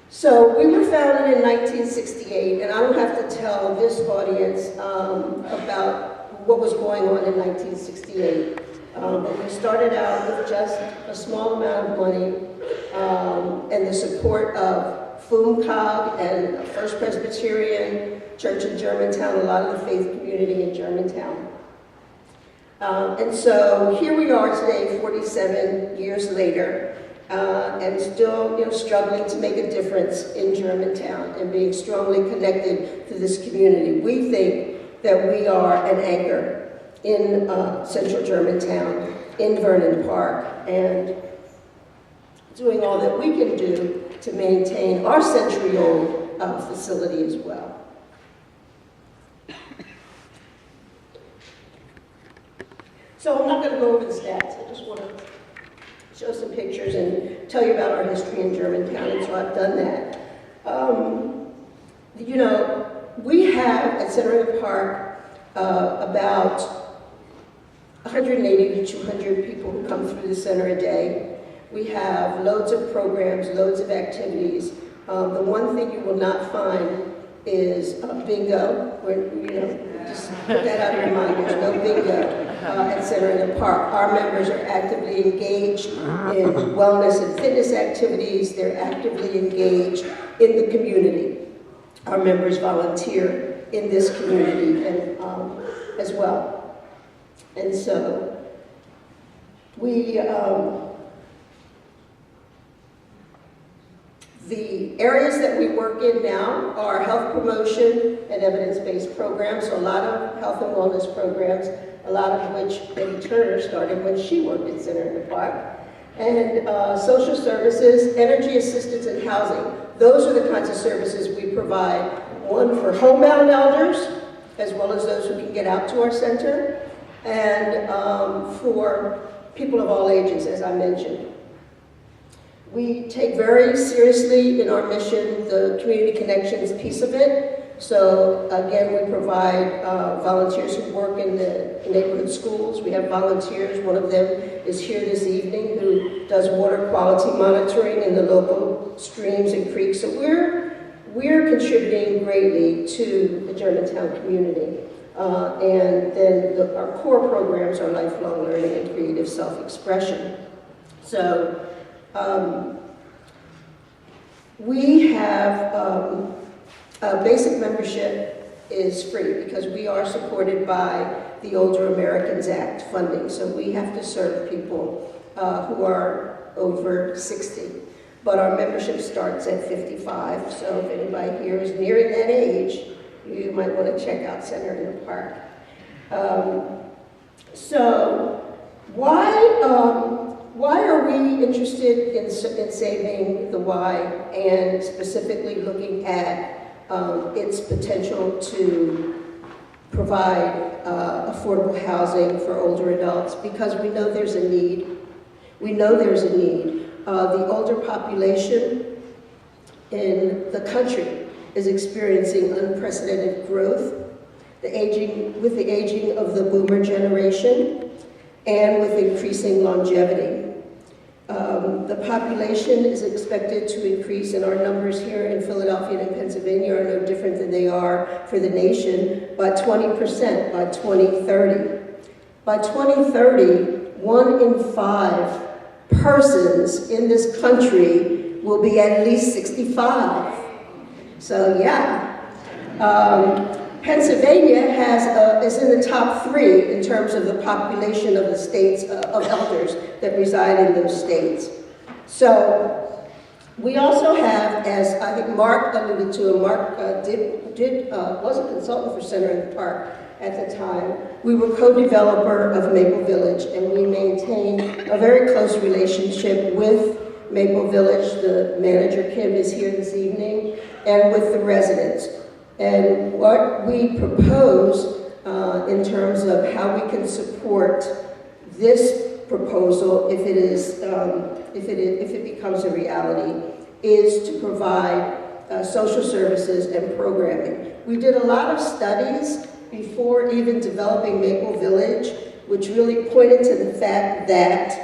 So we were founded in 1968, and I don't have to tell this audience about what was going on in 1968. But we started out with just a small amount of money and the support of FUMCOG and First Presbyterian Church in Germantown, a lot of the faith community in Germantown. And so here we are today, 47 years later, and still struggling to make a difference in Germantown and being strongly connected to this community. We think that we are an anchor in central Germantown, in Vernon Park, and doing all that we can do to maintain our century-old facility as well. So I'm not going to go over the stats. I just want to show some pictures and tell you about our history in Germantown, and so I've done that. We have at Center in the Park about 180 to 200 people who come through the center a day. We have loads of programs, loads of activities. The one thing you will not find is bingo. Just put that out of your mind. There's no bingo at Center in the Park. Our members are actively engaged in wellness and fitness activities. They're actively engaged in the community. Our members volunteer in this community and as well. And so we, the areas that we work in now are health promotion and evidence-based programs, so a lot of health and wellness programs, a lot of which Betty Turner started when she worked at Center in the Park, and social services, energy assistance, and housing. Those are the kinds of services we provide, one for homebound elders, as well as those who can get out to our center, and for people of all ages, as I mentioned. We take very seriously in our mission the community connections piece of it. So again, we provide volunteers who work in the neighborhood schools. We have volunteers, one of them is here this evening, who does water quality monitoring in the local streams and creeks. So we're contributing greatly to the Germantown community. And then our core programs are lifelong learning and creative self-expression. So we have basic membership is free because we are supported by the Older Americans Act funding. So we have to serve people who are over 60. But our membership starts at 55. So if anybody here is nearing that age, you might want to check out Center in the Park. So why are we interested in saving the Y and specifically looking at its potential to provide affordable housing for older adults? Because we know there's a need. We know there's a need. The older population in the country is experiencing unprecedented growth, with the aging of the boomer generation, and with increasing longevity. The population is expected to increase, and our numbers here in Philadelphia and in Pennsylvania are no different than they are for the nation, by 20% by 2030. By 2030, 1 in 5 persons in this country will be at least 65. So yeah. Pennsylvania is in the top 3 in terms of the population of the states, of elders that reside in those states. So we also have, as I think Mark alluded to, and Mark was a consultant for Center in the Park at the time. We were co-developer of Maple Village, and we maintain a very close relationship with Maple Village. The manager, Kim, is here this evening, and with the residents. And what we propose in terms of how we can support this proposal, if it becomes a reality, is to provide social services and programming. We did a lot of studies before even developing Maple Village, which really pointed to the fact that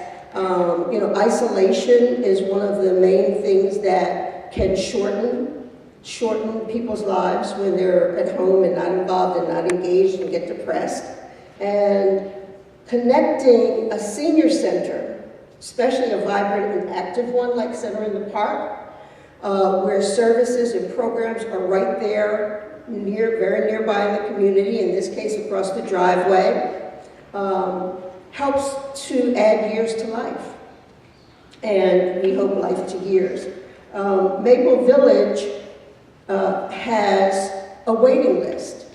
isolation is one of the main things that can shorten people's lives when they're at home and not involved and not engaged and get depressed. And connecting a senior center, especially a vibrant and active one like Center in the Park, where services and programs are right there, very nearby in the community, in this case across the driveway, helps to add years to life. And we hope life to years. Maple Village has a waiting list,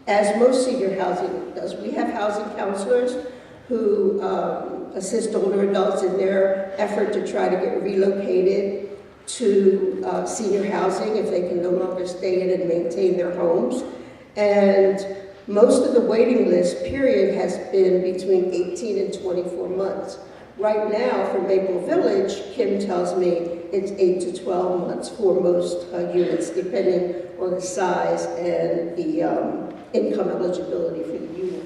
as most senior housing does. We have housing counselors who assist older adults in their effort to try to get relocated to senior housing if they can no longer stay in and maintain their homes. And most of the waiting list period has been between 18 and 24 months. Right now, for Maple Village, Kim tells me it's 8 to 12 months for most units, depending on the size and the income eligibility for the unit.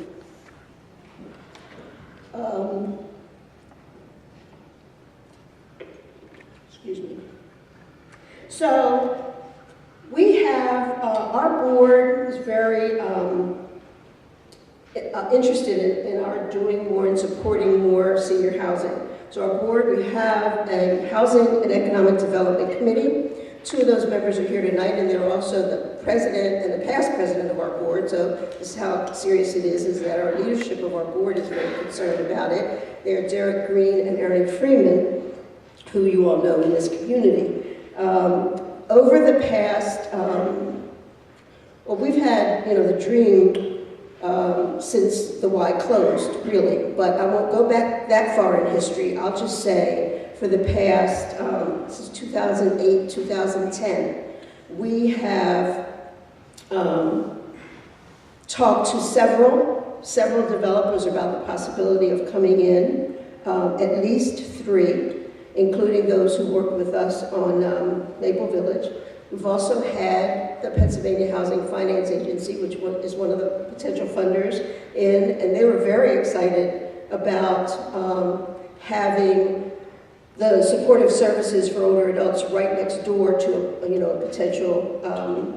Excuse me. So we have, our board is very interested in our doing more and supporting more senior housing. So our board, we have a Housing and Economic Development Committee. 2 of those members are here tonight, and they're also the president and the past president of our board. So this is how serious it is that our leadership of our board is very concerned about it. They're Derek Green and Erin Freeman, who you all know in this community. Over the past, well, we've had, the dream since the Y closed, really, but I won't go back that far in history. I'll just say for the past, since 2008, 2010, we have talked to several developers about the possibility of coming in, at least 3, including those who work with us on Maple Village. We've also had the Pennsylvania Housing Finance Agency, which is one of the potential funders, in, and they were very excited about having the supportive services for older adults right next door to a potential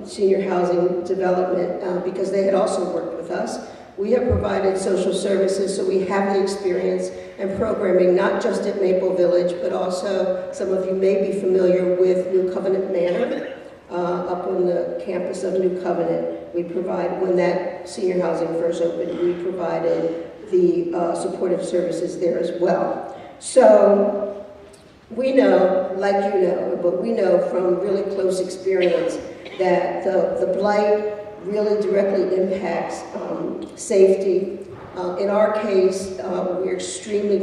senior housing development, because they had also worked with us. We have provided social services, so we have the experience and programming, not just at Maple Village, but also some of you may be familiar with New Covenant Manor, up on the campus of New Covenant. We provide, when that senior housing first opened, we provided the supportive services there as well. So we know, like you know, but we know from really close experience that the blight really directly impacts safety. In our case, we're extremely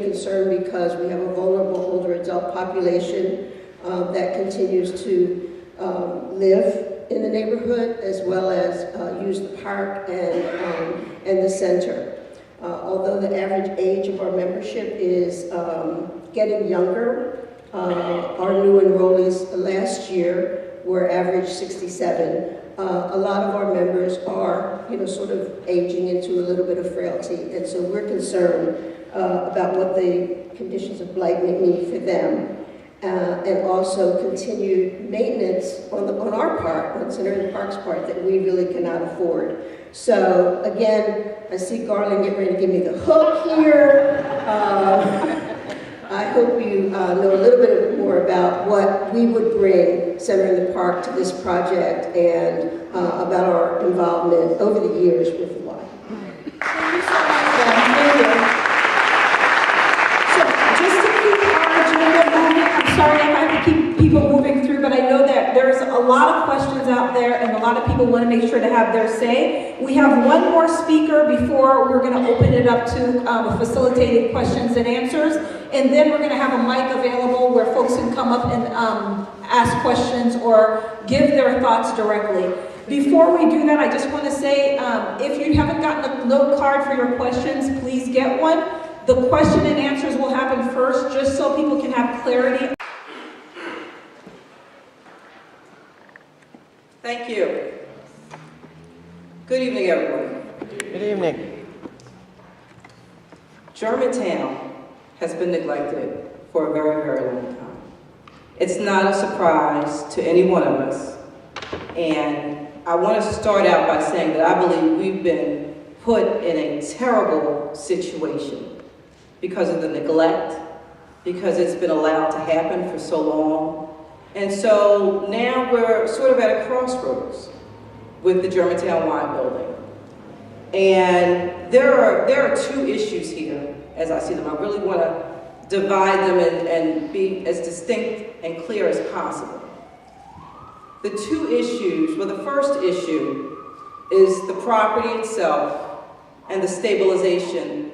concerned because we have a vulnerable older adult population that continues to live in the neighborhood as well as use the park and the center. Although the average age of our membership is getting younger, our new enrollees last year we're average 67. A lot of our members are, sort of aging into a little bit of frailty, and so we're concerned about what the conditions of blight may mean for them, and also continued maintenance on our part, on Center in the Park's part, that we really cannot afford. So again, I see Garland getting ready to give me the hook here. I hope you know a little bit more about what we would bring Center in the Park to this project and about our involvement over the years with the Y. Thank you so much, Thank you. So just to keep our agenda moving, I'm sorry if I have to keep people moving through, but I know that there's a lot of questions out there and a lot of people want to make sure to have their say. We have one more speaker before we're going to open it up to facilitated questions and answers. And then we're going to have a mic available where folks can come up and ask questions or give their thoughts directly. Before we do that, I just want to say, if you haven't gotten a note card for your questions, please get one. The question and answers will happen first, just so people can have clarity. Thank you. Good evening, everyone. Good evening. Germantown has been neglected for a very, very long time. It's not a surprise to any one of us. And I want to start out by saying that I believe we've been put in a terrible situation because of the neglect, because it's been allowed to happen for so long. And so now we're sort of at a crossroads with the Germantown Y building. And there are two issues here, as I see them. I really want to divide them and be as distinct and clear as possible. The two issues, well, the first issue is the property itself and the stabilization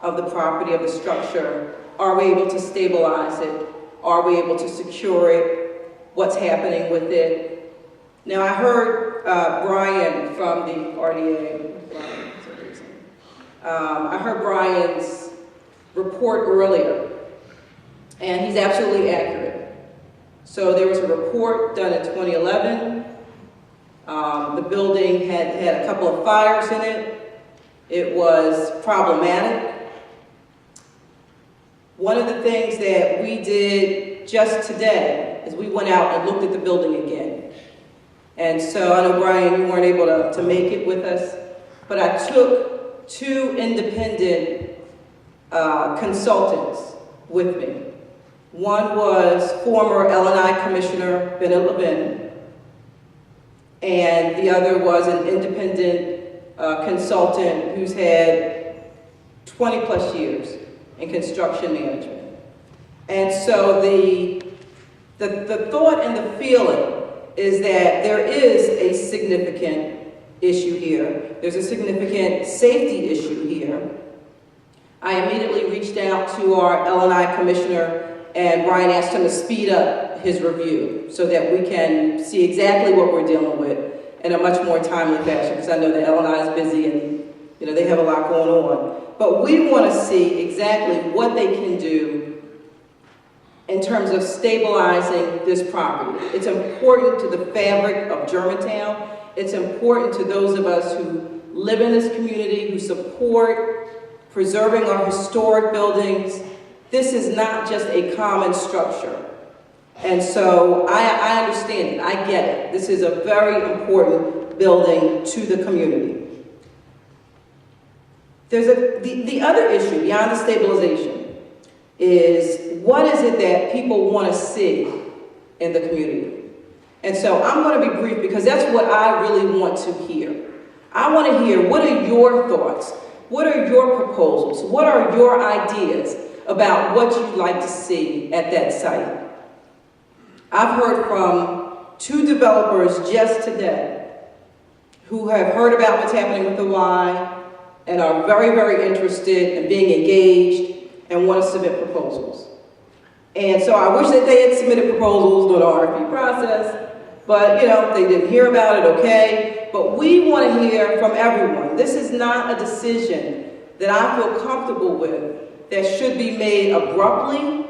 of the property, of the structure. Are we able to stabilize it? Are we able to secure it? What's happening with it? Now, I heard Brian from the RDA. I heard Brian's report earlier, and he's absolutely accurate. So there was a report done in 2011. The building had a couple of fires in it. It was problematic. One of the things that we did just today is we went out and looked at the building again. And so I know, Brian, you weren't able to make it with us, but I took two independent consultants with me. One was former L&I Commissioner Bennett Levin, and the other was an independent consultant who's had 20 plus years in construction management. And so the thought and the feeling is that there is a significant issue here. There's a significant safety issue here. I immediately reached out to our L&I Commissioner, and Brian asked him to speed up his review so that we can see exactly what we're dealing with in a much more timely fashion, because I know that L&I is busy and they have a lot going on. But we want to see exactly what they can do in terms of stabilizing this property. It's important to the fabric of Germantown. It's important to those of us who live in this community, who support preserving our historic buildings. This is not just a common structure. And so I understand it, I get it. This is a very important building to the community. There's the other issue beyond the stabilization is what is it that people want to see in the community? And so I'm going to be brief because that's what I really want to hear. I want to hear, what are your thoughts? What are your proposals? What are your ideas about what you'd like to see at that site? I've heard from two developers just today who have heard about what's happening with the Y and are very, very interested in being engaged and want to submit proposals. And so I wish that they had submitted proposals during the RFP process, but they didn't hear about it, okay? But we want to hear from everyone. This is not a decision that I feel comfortable with that should be made abruptly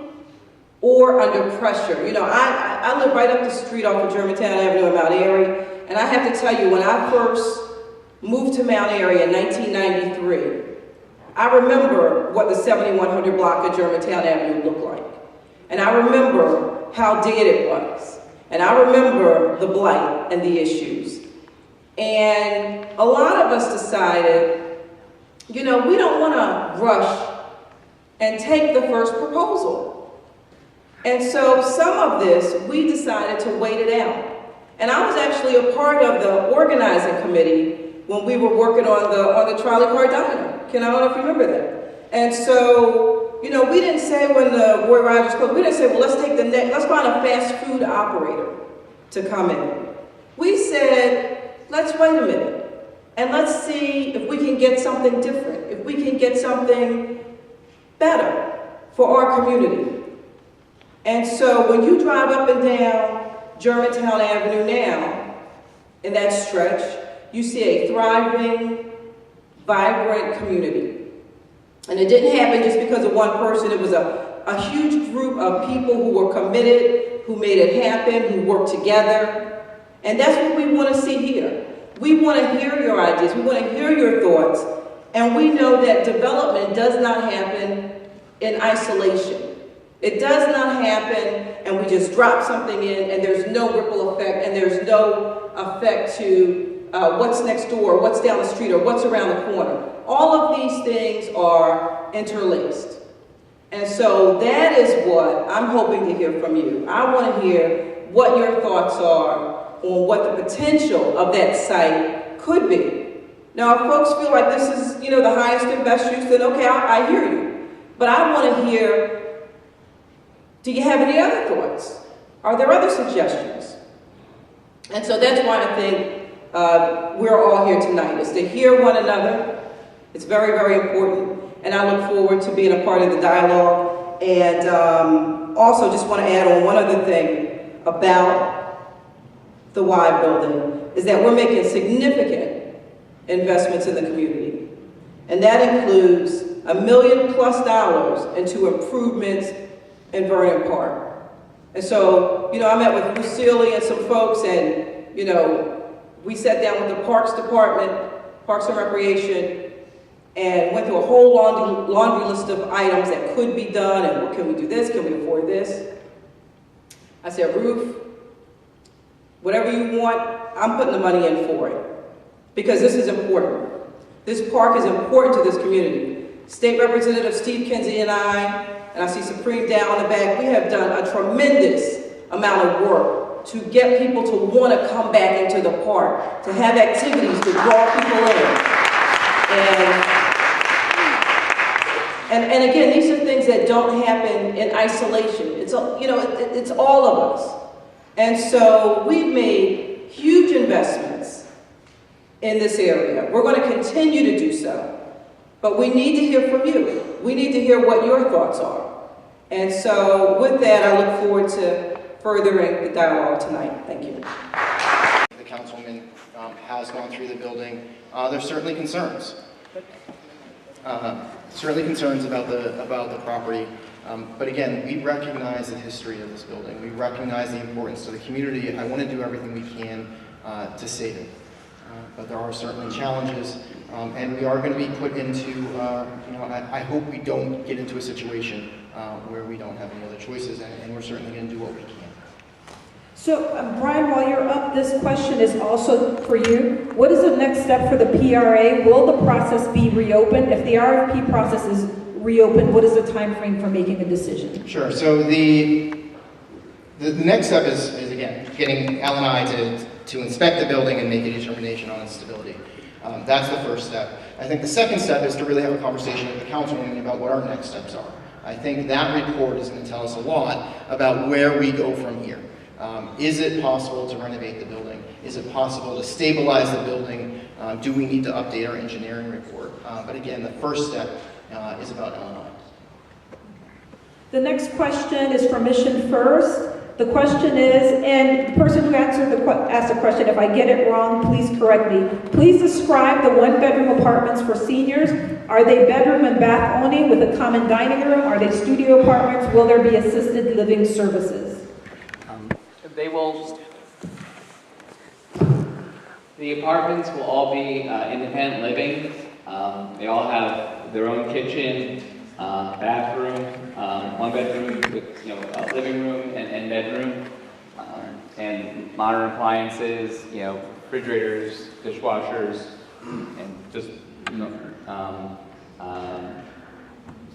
or under pressure. You know, I live right up the street off of Germantown Avenue in Mount Airy, and I have to tell you, when I first moved to Mount Airy in 1993, I remember what the 7100 block of Germantown Avenue looked like. And I remember how dead it was. And I remember the blight and the issues. And a lot of us decided, you know, we don't want to rush and take the first proposal. And so some of this, we decided to wait it out. And I was actually a part of the organizing committee when we were working on the trolley car diner. I don't know if you remember that. And so, you know, we didn't say when the Roy Rogers closed, we didn't say, well, let's find a fast food operator to come in. We said, let's wait a minute and let's see if we can get something different, if we can get something better for our community. And so when you drive up and down Germantown Avenue now, in that stretch, you see a thriving, vibrant community. And it didn't happen just because of one person. It was a huge group of people who were committed, who made it happen, who worked together. And that's what we want to see here. We want to hear your ideas. We want to hear your thoughts. And we know that development does not happen in isolation. It does not happen and we just drop something in and there's no ripple effect and there's no effect to what's next door, what's down the street, or what's around the corner. All of these things are interlaced. And so that is what I'm hoping to hear from you. I want to hear what your thoughts are on what the potential of that site could be. Now, if folks feel like this is, you know, the highest and best use, then okay, I hear you. But I want to hear, do you have any other thoughts? Are there other suggestions? And so that's why I think we're all here tonight, is to hear one another. It's very, very important. And I look forward to being a part of the dialogue. And also just want to add on one other thing about the Y building, is that we're making significant investments in the community. And that includes $1 million+ into improvements in Vernon Park. And so, you know, I met with Lucille and some folks, and, you know, we sat down with the Parks Department, Parks and Recreation, and went through a whole laundry list of items that could be done, and can we do this, can we afford this? I said, Ruth, whatever you want, I'm putting the money in for it, because this is important. This park is important to this community. State Representative Steve Kinsey and I see Supreme down in the back, we have done a tremendous amount of work to get people to want to come back into the park, to have activities to draw people in. And again, these are things that don't happen in isolation. It's, you know, it's all of us. And so we've made huge investments in this area. We're going to continue to do so. But we need to hear from you. We need to hear what your thoughts are. And so with that, I look forward to furthering the dialogue tonight. Thank you. The councilman has gone through the building. There's certainly concerns. Certainly concerns about the property. But again, we recognize the history of this building. We recognize the importance to the community. I want to do everything we can to save it. But there are certainly challenges, and we are going to be put into, you know, I hope we don't get into a situation where we don't have any other choices, and we're certainly going to do what we can. So, Brian, while you're up, this question is also for you. What is the next step for the PRA? Will the process be reopened? If the RFP process is reopened, what is the time frame for making a decision? Sure. So the next step is again, getting Al and I to inspect the building and make a determination on its stability. That's the first step. I think the second step is to really have a conversation with the councilwoman about what our next steps are. I think that report is going to tell us a lot about where we go from here. Is it possible to renovate the building? Is it possible to stabilize the building? Do we need to update our engineering report? But again, the first step is about Al and I. The next question is for Mission First. The question is, and the person who asked the question, if I get it wrong, please correct me. Please describe the one-bedroom apartments for seniors. Are they bedroom and bath only with a common dining room? Are they studio apartments? Will there be assisted living services? They will. The apartments will all be independent living. They all have their own kitchen, bathroom, one bedroom with a living room and bedroom, and modern appliances, refrigerators, dishwashers, and just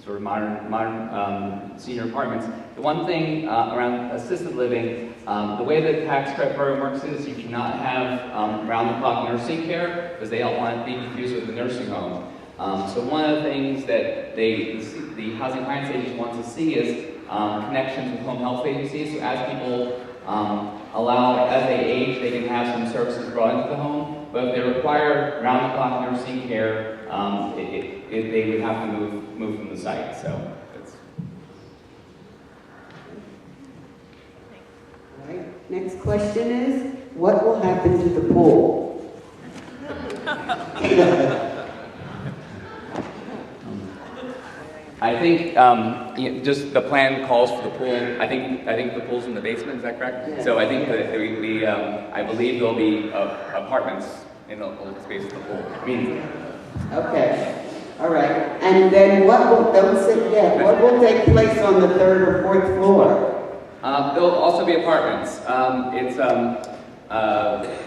sort of modern senior apartments. The one thing around assisted living, the way the tax credit program works is you cannot have round-the-clock nursing care because they don't want to be confused with the nursing home. So one of the things that the Housing Finance Agency wants to see is connections with home health agencies. So as people as they age, they can have some services brought into the home. But if they require round-the-clock nursing care, they would have to move from the site. So it's. All right. Next question is, what will happen to the pool? I think just the plan calls for the pool. I think the pool's in the basement. Is that correct? Yeah. So I think that I believe there'll be apartments in the space of the pool. Okay. All right. And then what will take place on the third or fourth floor? There'll also be apartments.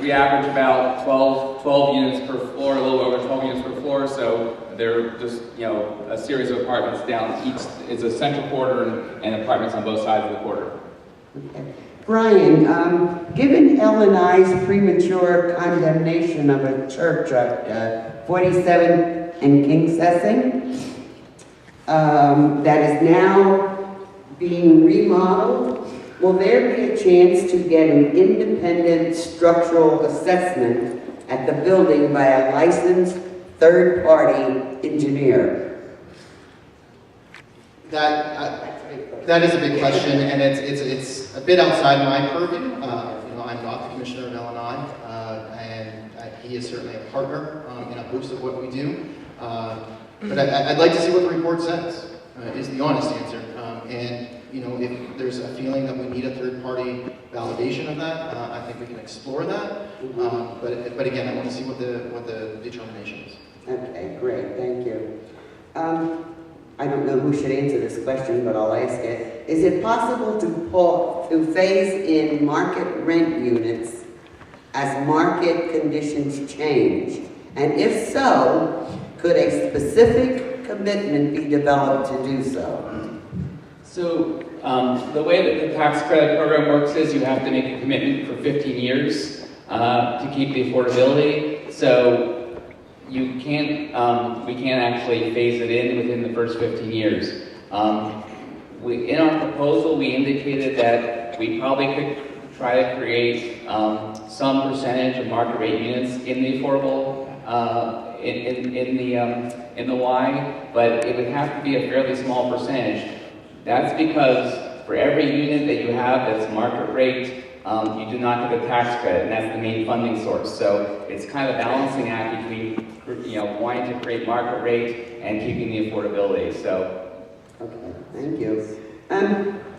We average about 12 units per floor, a little over 12 units per floor. So they're just a series of apartments down each. It's a central quarter and apartments on both sides of the quarter. Okay. Brian, given L&I's premature condemnation of a church at 47 and Kingsessing that is now being remodeled, will there be a chance to get an independent structural assessment at the building by a licensed third-party engineer? That is a big question, and it's a bit outside my purview. I'm not the commissioner of L&I, and he is certainly a partner in a host of what we do. But I'd like to see what the report says, is the honest answer. And if there's a feeling that we need a third-party validation of that, I think we can explore that. But again, I want to see what the determination is. Okay, great, thank you. I don't know who should answer this question, but I'll ask it. Is it possible to phase in market rent units as market conditions change? And if so, could a specific commitment be developed to do so? So the way that the tax credit program works is you have to make a commitment for 15 years to keep the affordability. So we can't actually phase it in within the first 15 years. In our proposal, we indicated that we probably could try to create some percentage of market rate units in the affordable in the Y, but it would have to be a fairly small percentage. That's because for every unit that you have that's market rate, you do not get a tax credit, and that's the main funding source. So it's kind of a balancing act between wanting to create market rate and keeping the affordability. So, okay, thank you.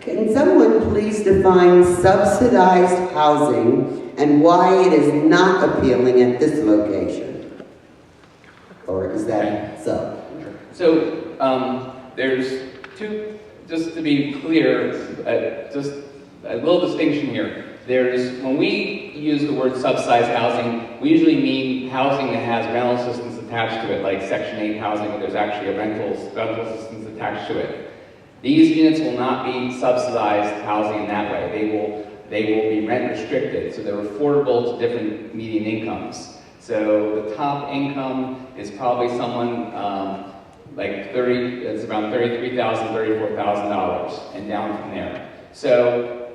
Can someone please define subsidized housing and why it is not appealing at this location? Or is that so? So there's two. Just to be clear, just a little distinction here. When we use the word subsidized housing, we usually mean housing that has rental assistance attached to it, like Section 8 housing where there's actually a rental assistance attached to it. These units will not be subsidized housing in that way. They will be rent restricted, so they're affordable to different median incomes. So the top income is probably someone it's around $33,000, $34,000, and down from there. So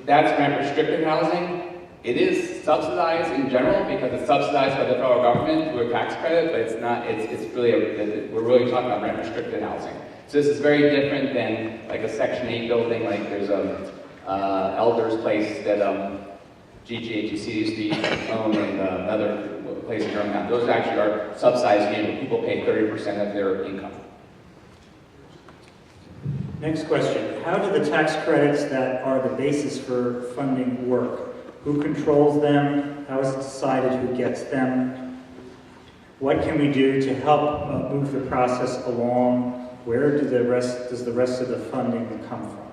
that's rent restricted housing. It is subsidized in general because it's subsidized by the federal government through a tax credit, but it's not. We're really talking about rent restricted housing. So this is very different than like a Section 8 building. Like there's Elder's place that GGHC used to own and another place in Germantown. Those actually are subsidized units. People pay 30% of their income. Next question. How do the tax credits that are the basis for funding work? Who controls them? How is it decided who gets them? What can we do to help move the process along? Where does the rest of the funding come from?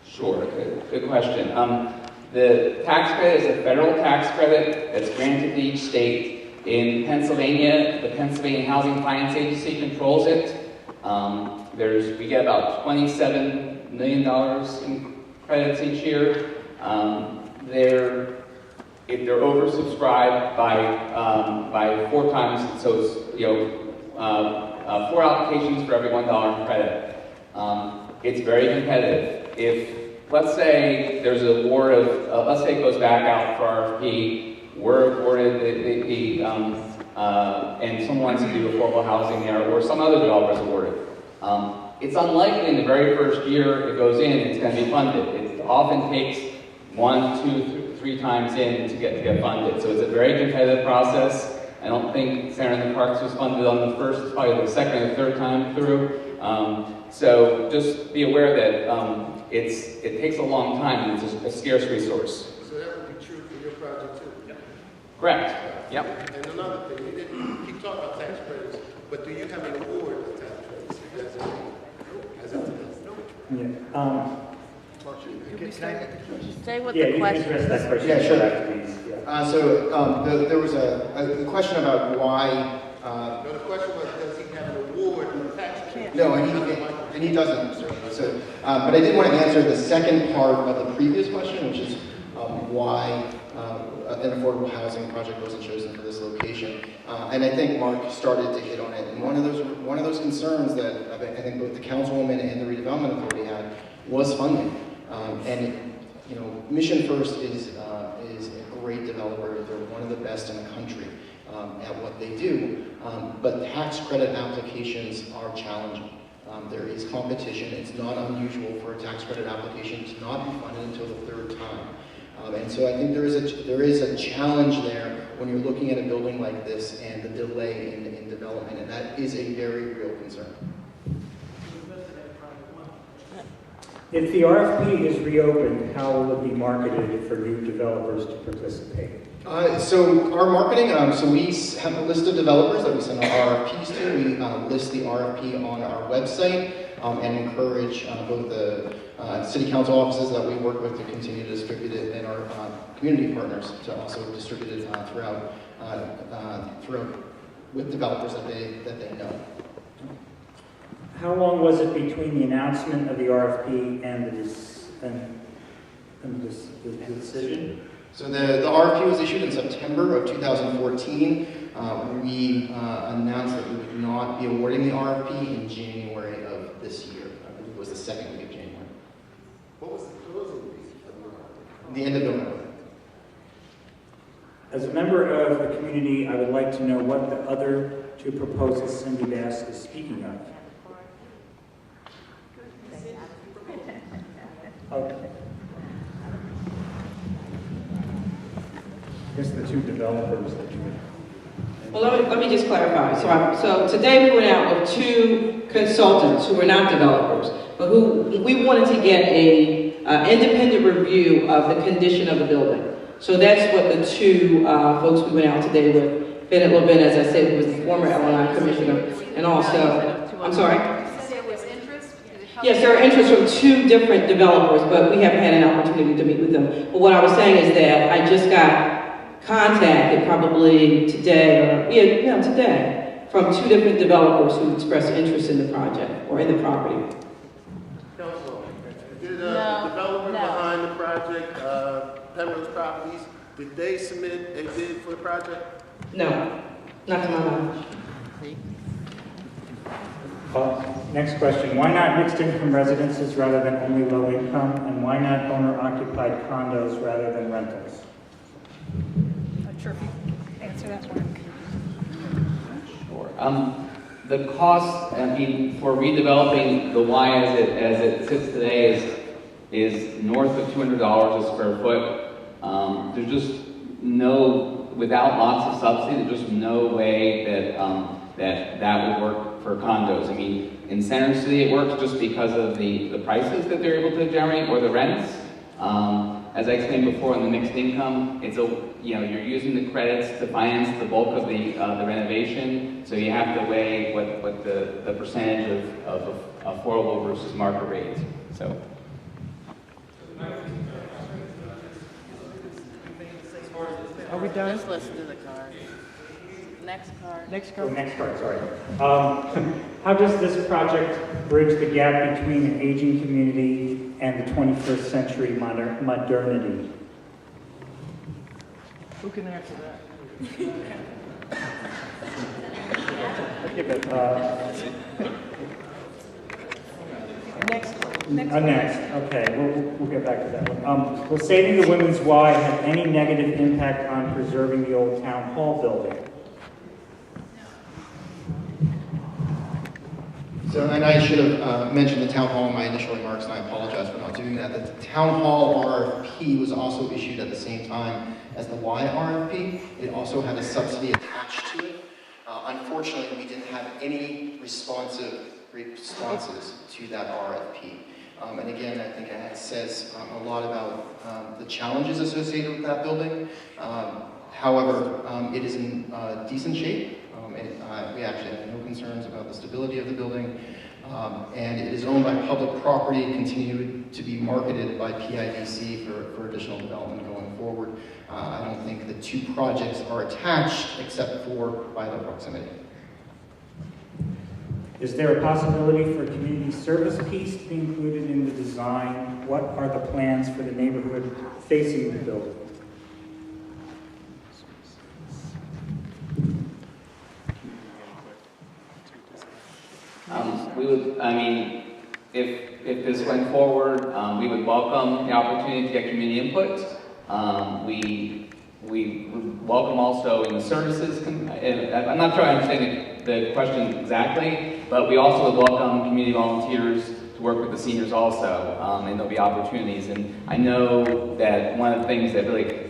Sure, good question. The tax credit is a federal tax credit that's granted to each state. In Pennsylvania, the Pennsylvania Housing Finance Agency controls it. We get about $27 million in credits each year. They're oversubscribed by 4 times, so it's 4 applications for every $1 in credit. It's very competitive. If, let's say, there's an award of, let's say it goes back out for RFP, we're awarded and someone wants to do affordable housing there, or some other developer's awarded. It's unlikely in the very first year it goes in, it's going to be funded. It often takes 1, 2, 3 times in to get funded. So it's a very competitive process. I don't think Center in the Parks was funded on the first, it's probably the second or third time through. So just be aware that it takes a long time and it's a scarce resource. So that would be true for your project too? Yep. Correct. Yep. And another thing, you didn't keep talking about tax credits, but do you have an award of tax credits? Say what Yeah, the you can question address that question. Yeah, sure. Please. Yeah. There was a question about why. No, the question was, does he have an award of tax credits? No, and he doesn't. So, but I did want to answer the second part of the previous question, which is why an affordable housing project wasn't chosen for this location. And I think Mark started to hit on it. And one of those concerns that I think both the councilwoman and the redevelopment authority had was funding. And Mission First is a great developer. They're one of the best in the country at what they do. But tax credit applications are challenging. There is competition. It's not unusual for a tax credit application to not be funded until the 3rd time. And so I think there is a challenge there when you're looking at a building like this and the delay in development, and that is a very real concern. If the RFP is reopened, how will it be marketed for new developers to participate? So our marketing, so we have a list of developers that we send our RFPs to. We list the RFP on our website and encourage both the city council offices that we work with to continue to distribute it, and our community partners to also distribute it throughout with developers that they know. How long was it between the announcement of the RFP and the decision? So the RFP was issued in September of 2014. We announced that we would not be awarding the RFP in January of this year. I believe it was the 2nd week of January. What was the closing date? The end of November. As a member of the community, I would like to know what the other 2 proposals Cindy Bass is speaking of. Okay. I guess the 2 developers that you... Well, let me just clarify. So today we went out with 2 consultants who were not developers, but who we wanted to get a independent review of the condition of the building. So that's what the 2 folks we went out today with. Bennett Levin, as I said, was the former LNI commissioner, and also, I'm sorry? Yes, there are interest from 2 different developers, but we haven't had an opportunity to meet with them. But what I was saying is that I just got contacted probably today, or today, from 2 different developers who expressed interest in the project or in the property. Council, did the developer behind the project, Penrose Properties, did they submit a bid for the project? No, not to my knowledge. Next question. Why not mixed income residences rather than only low income? And why not owner occupied condos rather than rentals? Not sure if you can answer that one. Sure. The cost, for redeveloping the Y as it sits today is is north of $200 a square foot. There's just no, without lots of subsidy, there's just no way that that would work for condos. I mean, in Center City it works just because of the prices that they're able to generate or the rents. As I explained before, in the mixed income, it's you're using the credits to finance the bulk of the renovation, so you have to weigh what the percentage of affordable versus market rate. So. Are we done? Let's do the card. Next card. Next card. Oh, next card, sorry. How does this project bridge the gap between an aging community and the 21st century modernity? Who can answer that? Next. Okay, we'll get back to that one. Will saving the Women's Y have any negative impact on preserving the old town hall building? So, and I should have mentioned the town hall in my initial remarks, and I apologize for not doing that. The town hall RFP was also issued at the same time as the Y RFP. It also had a subsidy attached to it. Unfortunately, we didn't have any responses to that RFP. And again, I think it says a lot about the challenges associated with that building. However, it is in decent shape. We actually have no concerns about the stability of the building. And it is owned by public property, continued to be marketed by PIDC for additional development going forward. I don't think the two projects are attached except for by the proximity. Is there a possibility for a community service piece to be included in the design? What are the plans for the neighborhood facing the building? We would, I mean, if this went forward, we would welcome the opportunity to get community input. We would welcome also in the services, I'm not sure I understand the question exactly, but we also would welcome community volunteers to work with the seniors also, and there'll be opportunities. And I know that one of the things that really